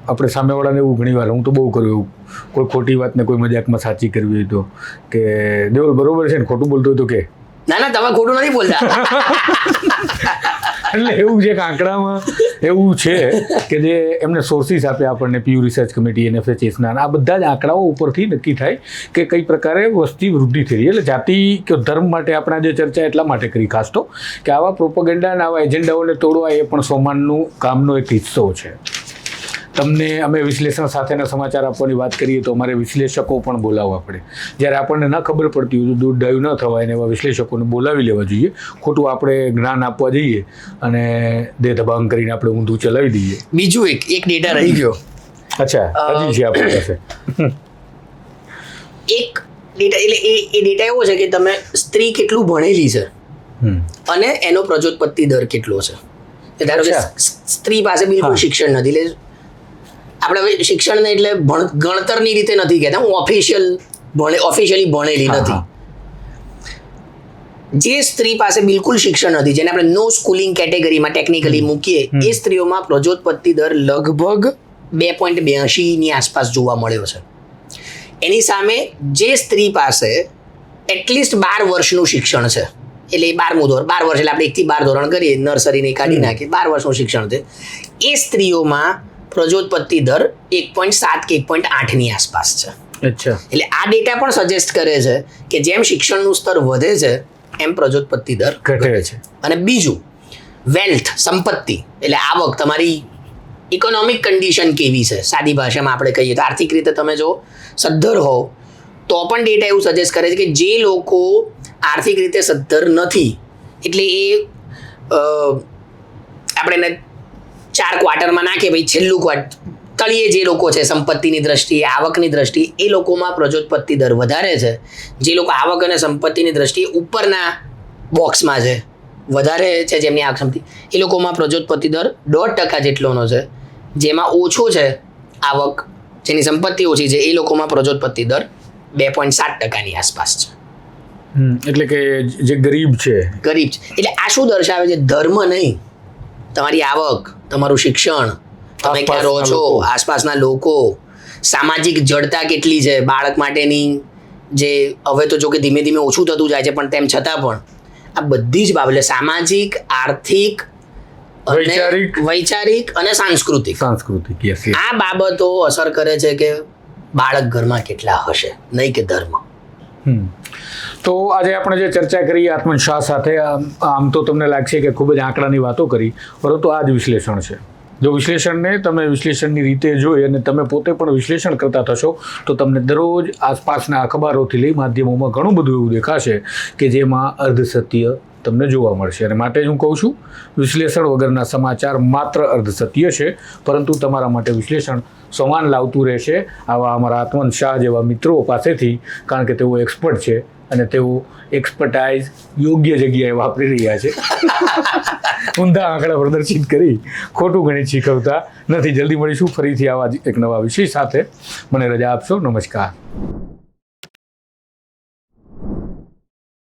B: આપણે સામેવાળાને એવું ઘણી વાર, હું તો બહુ કર્યું એવું, કોઈ ખોટી વાતને કોઈ મજાકમાં સાચી કરવી હોય તો કે દેવલ બરોબર છે ને, ખોટું બોલતો હોય તો કે
A: ના તમે ખોટું નથી બોલતા.
B: એટલે એવું છે કે આંકડામાં એવું છે કે જે એમને સોર્સિસ આપે આપણને, પીયુ રિસર્ચ કમિટી, NFHSના, આ બધા જ આંકડાઓ ઉપરથી નક્કી થાય કે કઈ પ્રકારે વસ્તી વૃદ્ધિ થઈ રહી. એટલે જાતિ કે ધર્મ માટે આપણે આજે ચર્ચા એટલા માટે કરી ખાસ તો કે આવા પ્રોપેગેન્ડા અને આવા એજન્ડાઓને તોડવા એ પણ સોમાનનું કામનો એક હિસ્સો છે. તમને અમે વિશ્લેષણ સાથેના સમાચાર આપવાની વાત કરીએ તો અમારે વિશ્લેષકો પણ બોલાવવા પડે. જ્યારે આપણને ન ખબર પડતી હોય તો દૂધ ડાયું ન થવાય ને એવા વિશ્લેષકોને બોલાવી લેવા જોઈએ. ખોટું આપણે જ્ઞાન આપવા જઈએ અને દેહ દબાણ કરીને આપણે ઊંધું ચલાવી દઈએ.
A: બીજું એક ડેટા રહી ગયો.
B: અચ્છા, હજી છે આપણી પાસે
A: એક ડેટા. એટલે એ ડેટા એવો છે કે તમે સ્ત્રી કેટલું ભણેલી છે અને એનો પ્રજોત્પત્તિ દર કેટલો છે. ધારો કે સ્ત્રી પાસે બિલકુલ શિક્ષણ નથી. એટલે આપણે હવે શિક્ષણને એટલે ગણતરની રીતે નથી કહેતા, હું ઓફિશિયલી ભણેલી નથી. જે સ્ત્રી પાસે બિલકુલ શિક્ષણ નથી, જેને આપણે નો સ્કૂલિંગ કેટેગરીમાં ટેકનિકલી મૂકીએ, એ સ્ત્રીઓમાં પ્રજોત્પત્તિ દર લગભગ 2.82 ની આસપાસ જોવા મળ્યો છે. એની સામે જે સ્ત્રી પાસે એટલીસ્ટ 12 વર્ષનું શિક્ષણ છે, એટલે 12મું ધોરણ, 12 વર્ષ એટલે આપણે 1 થી 12 ધોરણ કરીએ, નર્સરીને કાઢી નાખીએ, 12 વર્ષનું શિક્ષણ છે, એ સ્ત્રીઓમાં પ્રજોત્પત્તિ દર 1.7 કે 1.8 ની આસપાસ છે.
B: અચ્છા.
A: એટલે આ ડેટા પણ સજેસ્ટ કરે છે કે જેમ શિક્ષણનું સ્તર વધે છે એમ પ્રજોત્પત્તિ દર
B: ઘટે છે.
A: અને બીજું વેલ્થ, સંપત્તિ એટલે આવક, તમારી ઇકોનોમિક કન્ડિશન કેવી છે, સાદી ભાષામાં આપણે કહીએ તો આર્થિક રીતે તમે જો સદ્ધર હોવ તો પણ ડેટા એવું સજેસ્ટ કરે છે કે જે લોકો આર્થિક રીતે સદ્ધર નથી, એટલે એ આપણે 4 ક્વાર્ટરમાં નાખીએ, ભાઈ છેલ્લું તળિયે જે લોકો છે સંપત્તિની દ્રષ્ટિએ, આવકની દ્રષ્ટિએ, એ લોકોમાં પ્રજોત્પત્તિ દર વધારે છે. જે લોકો આવક અને સંપત્તિની દ્રષ્ટિએ ઉપરના બોક્સમાં છે, વધારે છે જેમની આવક ક્ષમતા, એ લોકોમાં પ્રજોત્પત્તિ દર 1.5% જેટલોનો છે. જેમાં ઓછો છે આવક, જેની સંપત્તિ ઓછી છે, એ લોકોમાં પ્રજોત્પત્તિ દર 2.7% ની આસપાસ છે.
B: એટલે કે જે ગરીબ છે.
A: એટલે આ શું દર્શાવે છે? ધર્મ નહીં, તમારી આવક, તમારું શિક્ષણ, તમે ક્યાં રહો છો, આસપાસના લોકો, સામાજિક જડતા કેટલી છે બાળક માટેની, જે હવે તો જો કે ધીમે ધીમે ઓછું થતું જાય છે, પણ તેમ છતાં પણ આ બધી જ બાબત, સામાજિક, આર્થિક, વૈચારિક અને સાંસ્કૃતિક, આ બાબતો અસર કરે છે કે બાળક ઘરમાં કેટલા હશે, નહીં કે ધર્મ.
B: તો આજે આપણે જે ચર્ચા કરી આત્મન શાહ સાથે, આમ તો તમને લાગશે કે ખૂબ જ આંકડાની વાતો કરી, પરંતુ આ જ વિશ્લેષણ છે. જો વિશ્લેષણને તમે વિશ્લેષણની રીતે જોઈ અને તમે પોતે પણ વિશ્લેષણ કરતા થશો તો તમને દરરોજ આસપાસના અખબારોથી લઈ માધ્યમોમાં ઘણું બધું એવું દેખાશે કે જેમાં અર્ધસત્ય તમને જોવા મળશે. અને માટે જ હું કહું છું, વિશ્લેષણ વગરના સમાચાર માત્ર અર્ધસત્ય છે, પરંતુ તમારા માટે વિશ્લેષણ સમાન લાવતું રહેશે આવા અમારા આત્મન શાહ જેવા મિત્રો પાસેથી, કારણ કે તેઓ એક્સપર્ટ છે અને તેઓ એક્સપર્ટાઇઝ યોગ્ય જગ્યાએ વાપરી રહ્યા છે. ઊંધા આંકડા પ્રદર્શિત કરી ખોટું ગણિત શીખવતા નથી. જલ્દી મળીશું ફરીથી આવા એક નવા વિષય સાથે. મને રજા આપશો. નમસ્કાર.